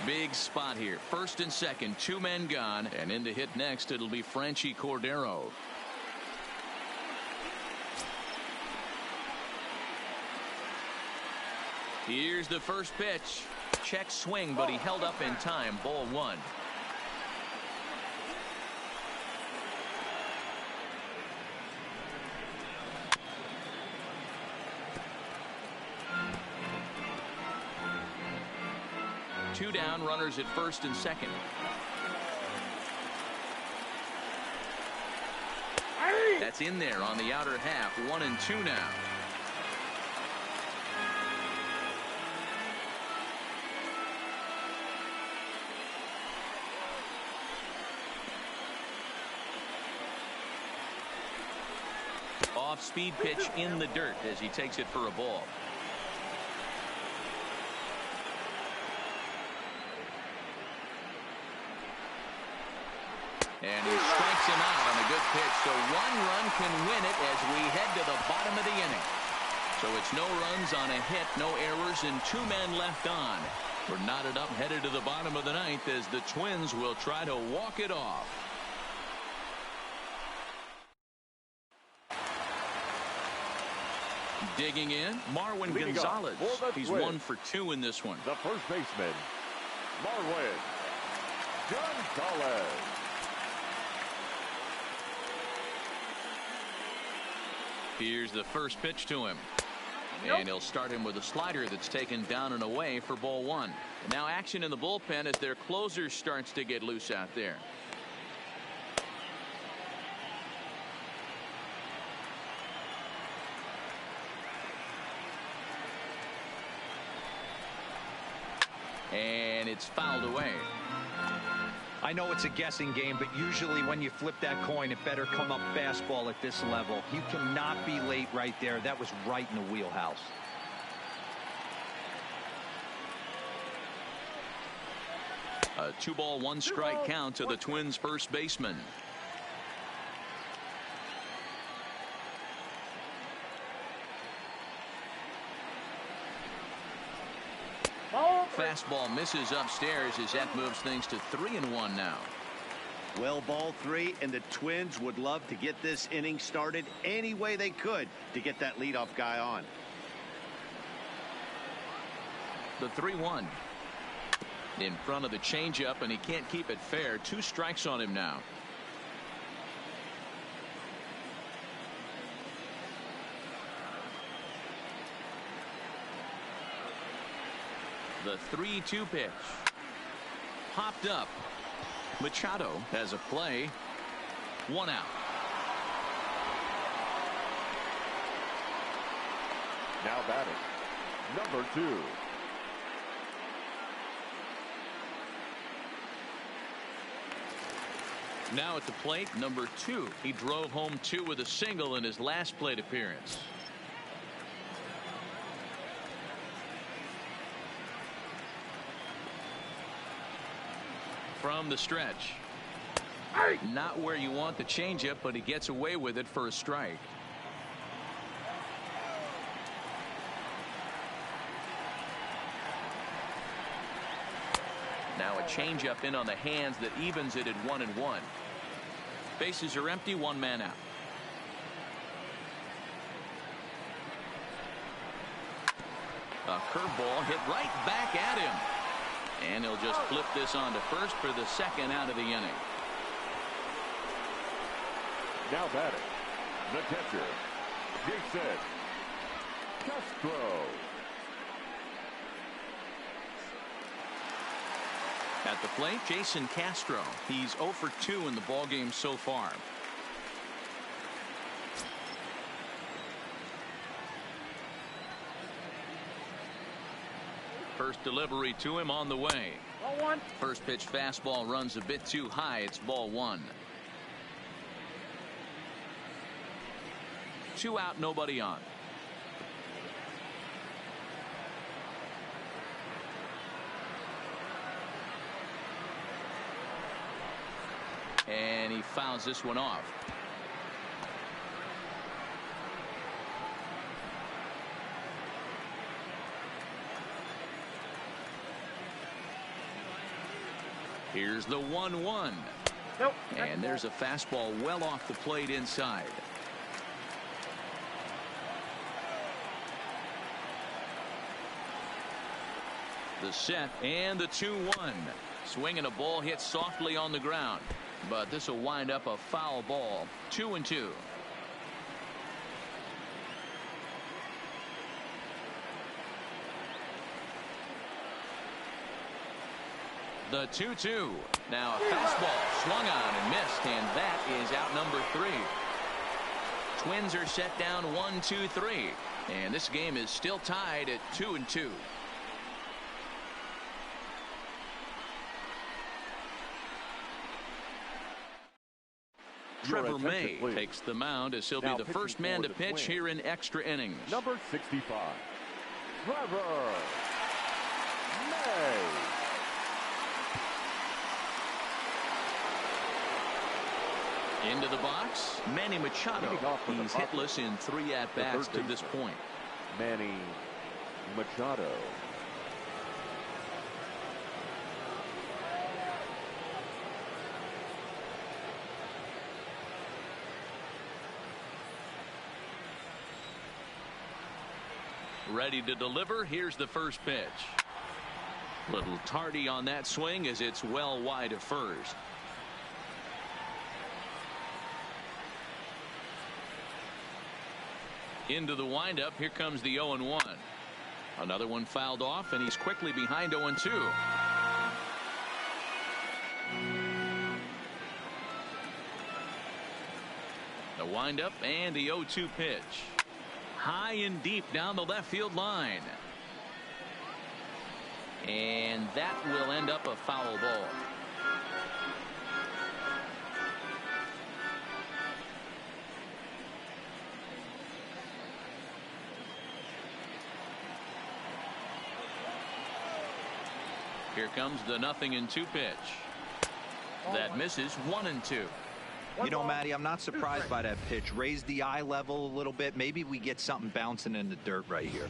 Big spot here. First and second, 2 men gone, and in to hit next, it'll be Franchy Cordero. Here's the first pitch. Check swing, but he held up in time. Ball 1. Two down, runners at first and second. That's in there on the outer half. 1 and 2 now. Off-speed pitch in the dirt as he takes it for a ball. And he strikes him out on a good pitch. So 1 run can win it as we head to the bottom of the inning. So it's no runs on a hit, no errors, and 2 men left on. We're knotted up headed to the bottom of the 9th as the Twins will try to walk it off. Digging in, Marwin Gonzalez. He's 1 for 2 in this one. The first baseman, Marwin Gonzalez. Here's the first pitch to him. And he'll start him with a slider that's taken down and away for ball 1. Now action in the bullpen as their closer starts to get loose out there. And it's fouled away. I know it's a guessing game, but usually when you flip that coin, it better come up fastball at this level. You cannot be late right there. That was right in the wheelhouse. A 2-ball 1-strike count to the Twins' first baseman. Fastball misses upstairs as that moves things to 3-1 now. Well, ball 3, and the Twins would love to get this inning started any way they could to get that leadoff guy on. The 3-1 in front of the changeup, and he can't keep it fair. 2 strikes on him now. The 3-2 pitch. Popped up. Machado has a play. 1 out. Now batting, number 2. Now at the plate, number 2. He drove home 2 with a single in his last plate appearance. From the stretch. Not where you want the changeup, but he gets away with it for a strike. Now a changeup in on the hands that evens it at 1-1. Bases are empty, 1 man out. A curveball hit right back at him. And he'll just flip this on to first for the second out of the inning. Now batting, the catcher, Jason Castro. At the plate, Jason Castro. He's 0 for 2 in the ballgame so far. First delivery to him on the way. Ball one. First pitch fastball runs a bit too high. It's ball one. 2 out, nobody on. And he fouls this one off. Here's the 1-1. Nope. And there's a fastball well off the plate inside. The set and the 2-1. Swinging a ball hit softly on the ground. But this will wind up a foul ball. 2-2. The 2-2. Now a fastball swung on and missed, and that is out number 3. Twins are set down 1-2-3, and this game is still tied at 2-2. Trevor May takes the mound as he'll be the first man to pitch here in extra innings. Number 65, Trevor May. Into the box, Manny Machado. He's hitless in 3 at-bats to this point. Manny Machado. Ready to deliver. Here's the first pitch. Little tardy on that swing as it's well wide of first. Into the windup. Here comes the 0-1. Another one fouled off, and he's quickly behind 0-2. The windup and the 0-2 pitch. High and deep down the left field line. And that will end up a foul ball. Here comes the 0-2 pitch. That misses. 1-2. You know, Matty, I'm not surprised by that pitch. Raise the eye level a little bit. Maybe we get something bouncing in the dirt right here.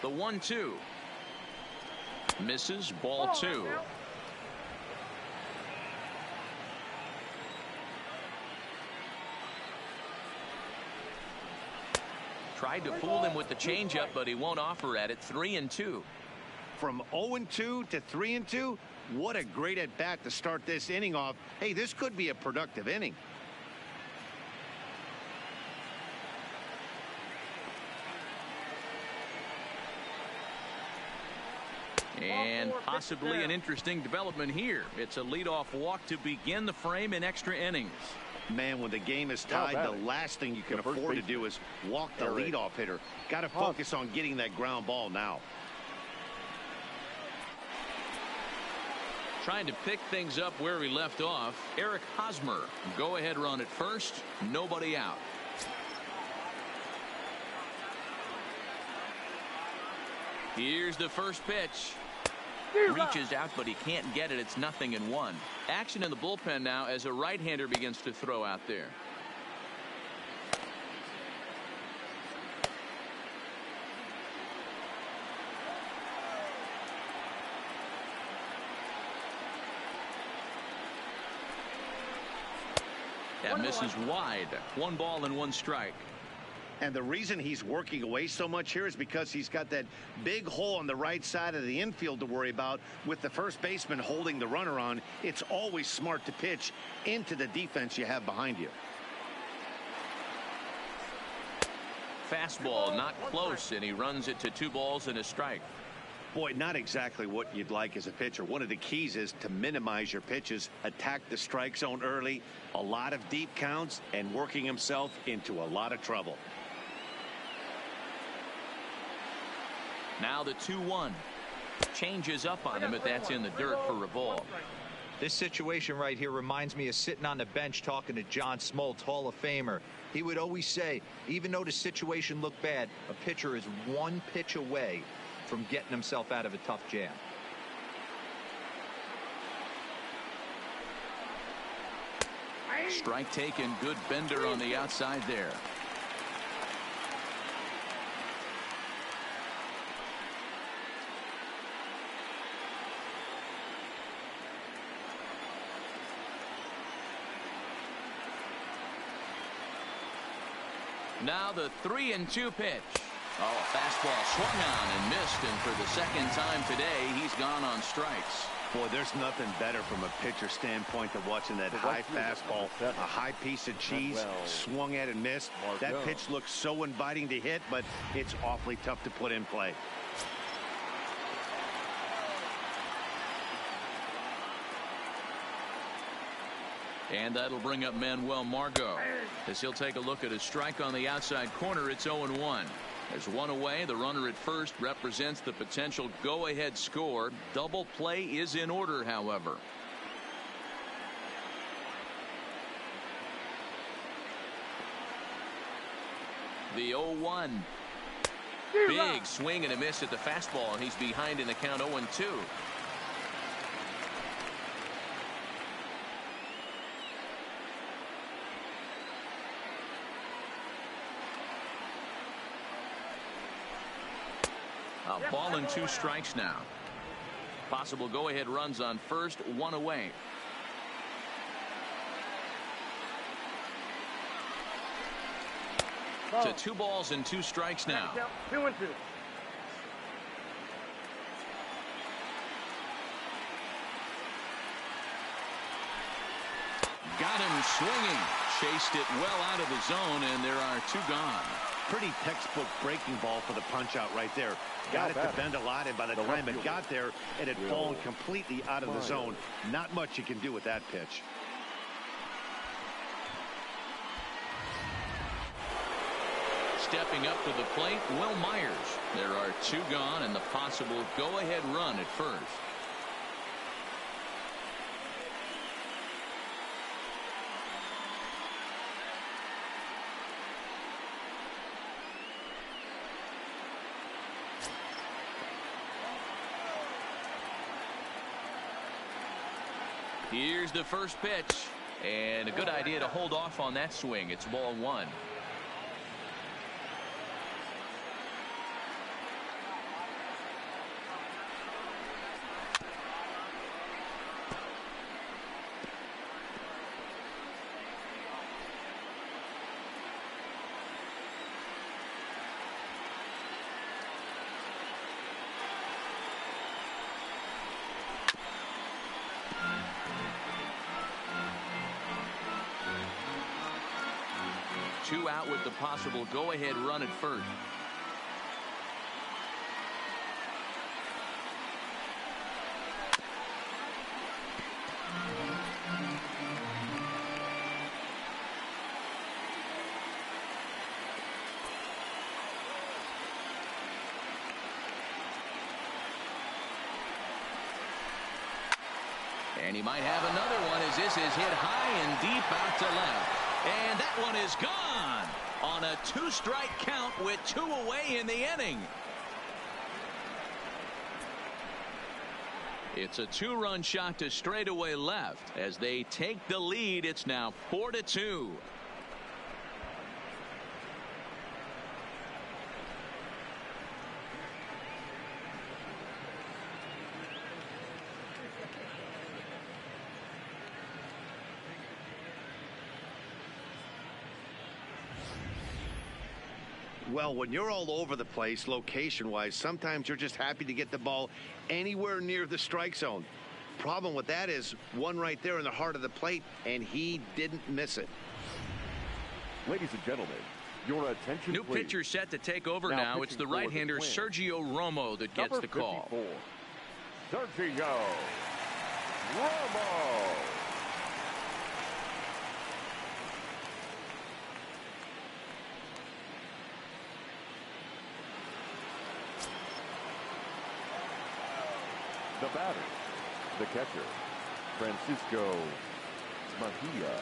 The 1-2. Misses. Ball 2. Tried to fool him with the changeup, but he won't offer at it. 3-2. From 0-2 to 3-2, what a great at bat to start this inning off. Hey, this could be a productive inning. And possibly an interesting development here. It's a leadoff walk to begin the frame in extra innings. Man, when the game is tied, the last thing you can afford to do is walk the leadoff hitter. Got to focus on getting that ground ball now. Trying to pick things up where he left off. Eric Hosmer. Go ahead run at first. Nobody out. Here's the first pitch. Reaches out, but he can't get it. It's 0-1. Action in the bullpen now as a right-hander begins to throw out there. That misses wide. 1 ball and 1 strike. And the reason he's working away so much here is because he's got that big hole on the right side of the infield to worry about. With the first baseman holding the runner on, it's always smart to pitch into the defense you have behind you. Fastball not close, and he runs it to 2 balls and a strike. Boy, not exactly what you'd like as a pitcher. One of the keys is to minimize your pitches, attack the strike zone early, a lot of deep counts, and working himself into a lot of trouble. Now the 2-1. Changes up on him, but that's in the dirt for a ball. This situation right here reminds me of sitting on the bench talking to John Smoltz, Hall of Famer. He would always say, even though the situation looked bad, a pitcher is 1 pitch away from getting himself out of a tough jam. Strike taken. Good bender on the outside there. Now the 3-2 pitch. Oh, fastball swung on and missed, and for the second time today, he's gone on strikes. Boy, there's nothing better from a pitcher standpoint than watching that high fastball, a high piece of cheese, swung at and missed. That pitch looks so inviting to hit, but it's awfully tough to put in play. And that'll bring up Manuel Margot as he'll take a look at a strike on the outside corner. It's 0-1. There's 1 away. The runner at first represents the potential go-ahead score. Double play is in order, however. The 0-1. Big swing and a miss at the fastball, and he's behind in the count 0-2. A ball and 2 strikes now. Possible go-ahead runs on first, 1 away. To 2 balls and 2 strikes now. 2-2. Got him swinging. Chased it well out of the zone, and there are 2 gone. Pretty textbook breaking ball for the punch out right there. Got it to bend a lot, and by the time it got there, it had fallen completely out of the zone. Not much you can do with that pitch. Stepping up to the plate, Will Myers. There are 2 gone, and the possible go-ahead run at first. Here's the first pitch, and a good idea to hold off on that swing. It's ball 1. Two out with the possible go-ahead run at first. And he might have another one as this is hit high and deep out to left. And that one is gone on a 2-strike count with 2 away in the inning. It's a 2-run shot to straightaway left. As they take the lead, it's now 4-2. Well, when you're all over the place location-wise, sometimes you're just happy to get the ball anywhere near the strike zone. Problem with that is one right there in the heart of the plate, and he didn't miss it. Ladies and gentlemen, your attention, New please. pitcher set to take over now. It's the pitching for right-hander Twins, Sergio Romo that gets number the call. 54, Sergio Romo. The batter, the catcher, Francisco Mejia.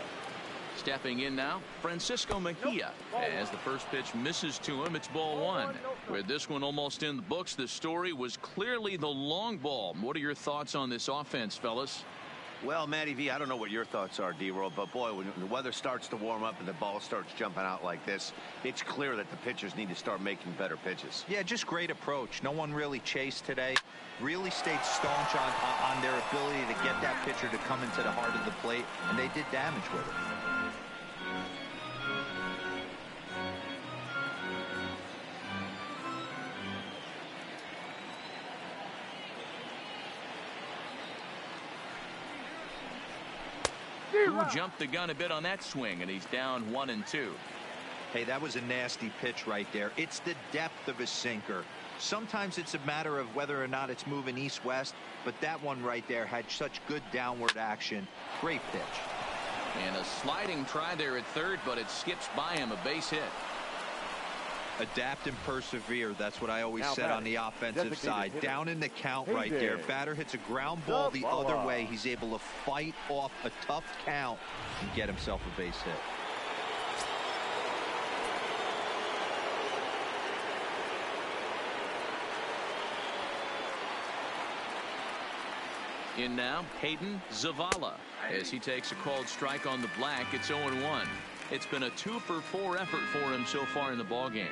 Stepping in now, Francisco Mejia. As the first pitch misses to him, it's ball one. With this one almost in the books, the story was clearly the long ball. What are your thoughts on this offense, fellas? Well, Matty V, I don't know what your thoughts are, D-Roll, but boy, when the weather starts to warm up and the ball starts jumping out like this, it's clear that the pitchers need to start making better pitches. Yeah, just great approach. No one really chased today. Really stayed staunch on their ability to get that pitcher to come into the heart of the plate, and they did damage with it. Who jumped the gun a bit on that swing, and he's down 1-2. Hey, that was a nasty pitch right there. It's the depth of his sinker. Sometimes it's a matter of whether or not it's moving east-west, but that one right there had such good downward action. Great pitch. And a sliding try there at third, but it skips by him, a base hit. Adapt and persevere. That's what I always Now said on batting, the offensive designated side. hitter. Down in the count Hey right there. there. Batter hits a ground ball the other Zavala. way. He's able to fight off a tough count and get himself a base hit. In now, Hayden Zavala. As he takes a called strike on the black, it's 0-1. It's been a 2-for-4 effort for him so far in the ballgame.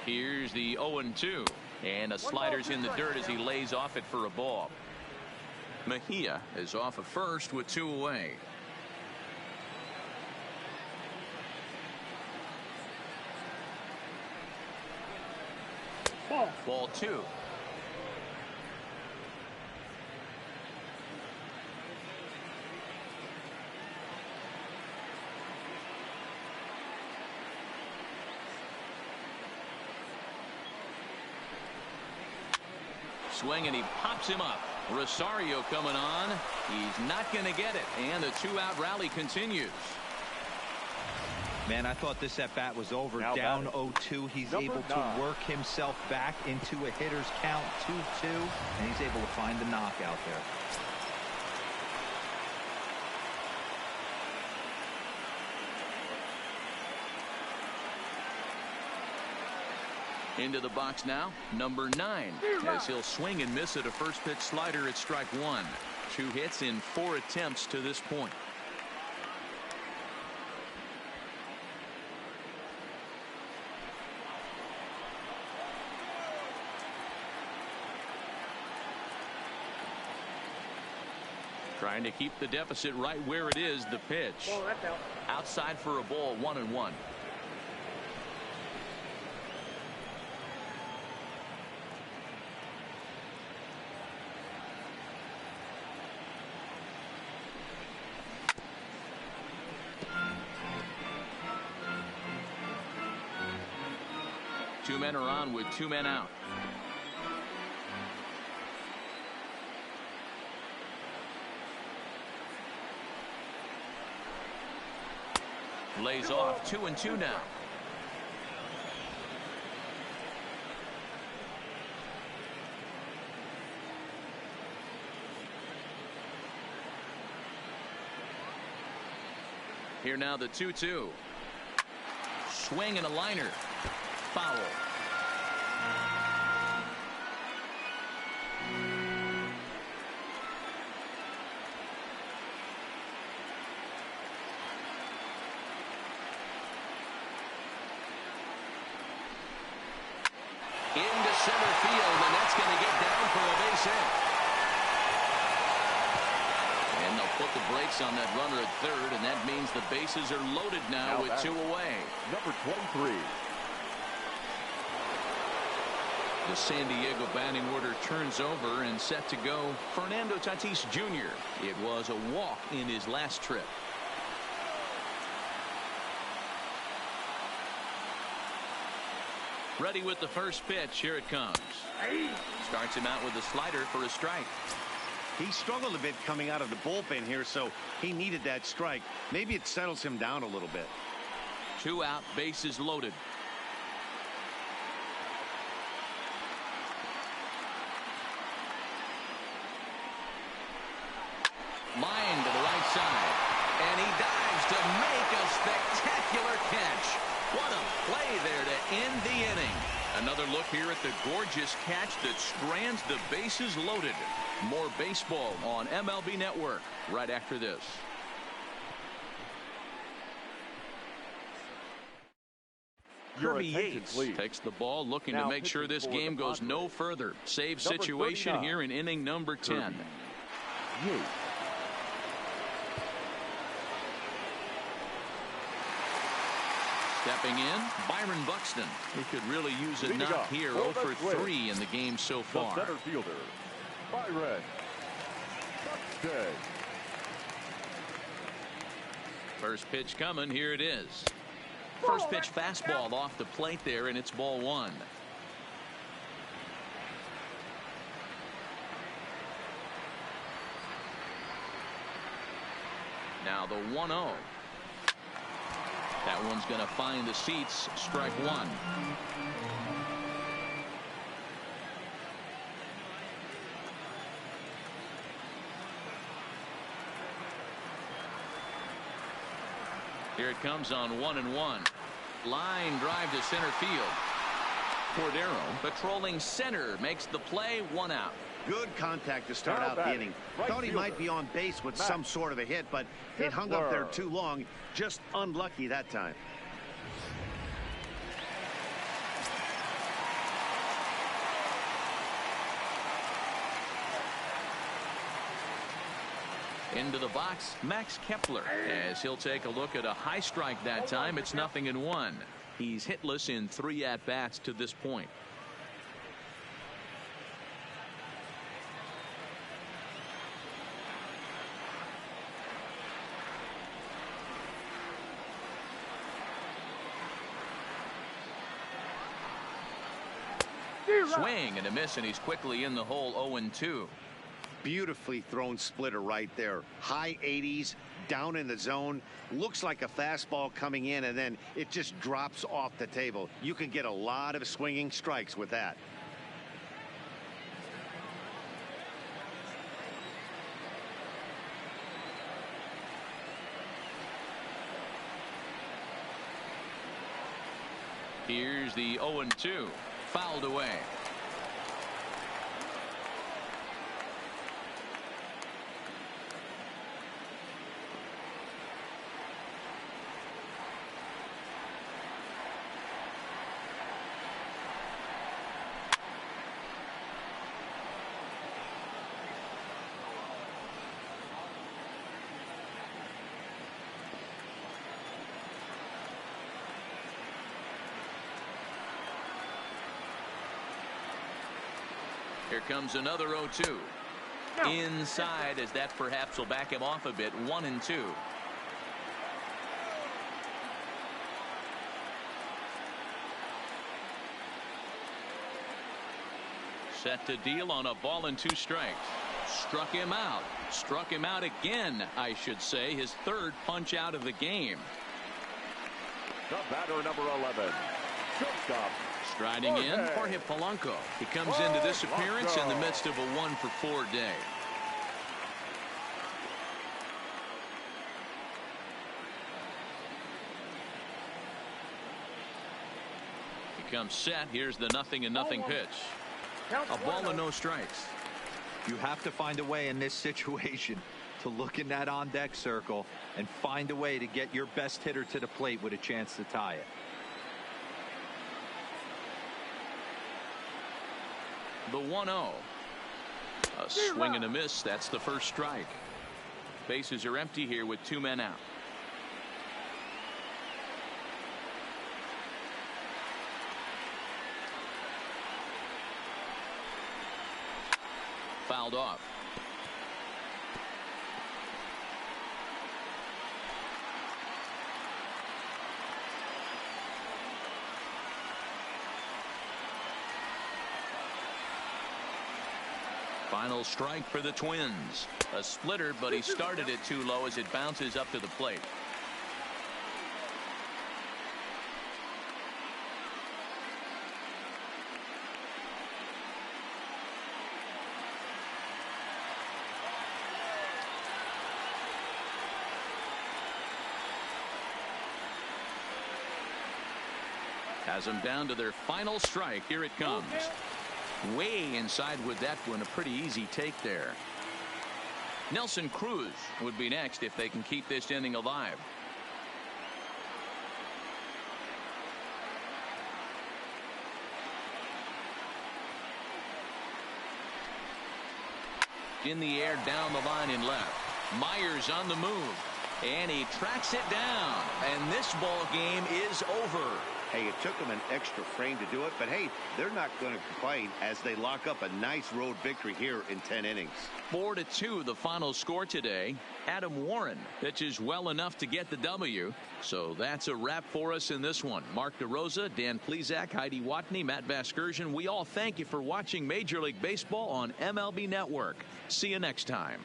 Here's the 0-2. And a slider's in the dirt as he lays off it for a ball. Mejia is off of first with 2 away. Ball 2. Swing, and he pops him up. Rosario coming on. He's not going to get it. And the 2-out rally continues. Man, I thought this at-bat was over. Now Down batting. 0-2. He's Number able 9. to work himself back into a hitter's count 2-2, and he's able to find the knockout there. Into the box now, number 9, as he'll swing and miss at a first pitch slider at strike 1. 2 hits in 4 attempts to this point. Trying to keep the deficit right where it is. The pitch outside for a ball, 1-1. Two men are on with 2 men out. Lays off 2-2 now. Here now the 2-2. swing and a liner. Foul. Into center field, and that's going to get down for a base hit. And they'll put the brakes on that runner at third, and that means the bases are loaded now with 2 away. Number 23. The San Diego batting order turns over and set to go. Fernando Tatis Jr. It was a walk in his last trip. Ready with the first pitch. Here it comes. Starts him out with a slider for a strike. He struggled a bit coming out of the bullpen here, so he needed that strike. Maybe it settles him down a little bit. 2 out, bases loaded. Line to the right side, and he dives to make a spectacular catch. What a play there to end the inning. Another look here at the gorgeous catch that strands the bases loaded. More baseball on MLB Network right after this. Kirby Yates takes the ball, looking to make sure this game goes no further. Save situation here in inning number 10. Stepping in, Byron Buxton. He could really use a knock here. 0 for 3 in the game so far. The center fielder, Byron Buxton. First pitch coming. Here it is. First pitch fastball off the plate there, and it's ball 1. Now the 1-0. That one's going to find the seats. Strike 1. Here it comes on 1-1. Line drive to center field. Cordero patrolling center makes the play. 1 out. Good contact to start out the inning. Thought he might be on base with some sort of a hit, but it hung up there too long. Just unlucky that time. Into the box, Max Kepler, as he'll take a look at a high strike that time. It's 0-1. He's hitless in 3 at-bats to this point. Swing and a miss, and he's quickly in the hole. 0-2. Beautifully thrown splitter right there. High 80s, down in the zone. Looks like a fastball coming in, and then it just drops off the table. You can get a lot of swinging strikes with that. Here's the 0-2. Fouled away. Here comes another 0-2. Inside, as that perhaps will back him off a bit. 1-2. Set to deal on a ball and 2 strikes. Struck him out. Struck him out again, I should say. His 3rd punch out of the game. The batter, number 11. Shortstop. Striding in, Jorge Polanco. He comes into this appearance in the midst of a 1-for-4 day. comes set. Here's the 0-0 pitch. Count A ball and no strikes. You have to find a way in this situation to look in that on-deck circle and find a way to get your best hitter to the plate with a chance to tie it. The 1-0. A swing and a miss. That's the first strike. Bases are empty here with 2 men out. Fouled off. Final strike for the Twins. A splitter, but he started it too low as it bounces up to the plate. Has them down to their final strike. Here it comes. Way inside with that one. A pretty easy take there. Nelson Cruz would be next if they can keep this inning alive. In the air, down the line in left. Myers on the move, and he tracks it down, and this ball game is over. Hey, it took them an extra frame to do it, but hey, they're not going to complain as they lock up a nice road victory here in 10 innings. 4-2 the final score today. Adam Warren pitches well enough to get the W. So that's a wrap for us in this one. Mark DeRosa, Dan Plesac, Heidi Watney, Matt Vasgersian. We all thank you for watching Major League Baseball on MLB Network. See you next time.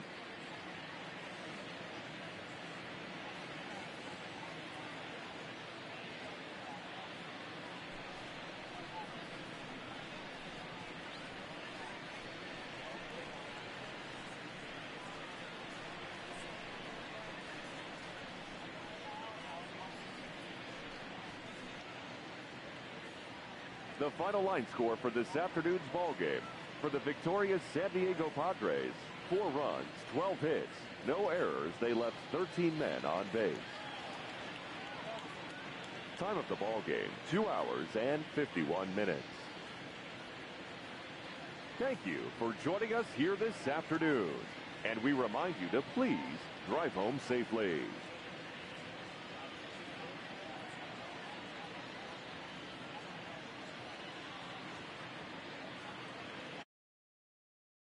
The final line score for this afternoon's ball game. For the victorious San Diego Padres, 4 runs, 12 hits, no errors. They left 13 men on base. Time of the ball game, 2 hours and 51 minutes. Thank you for joining us here this afternoon. And we remind you to please drive home safely.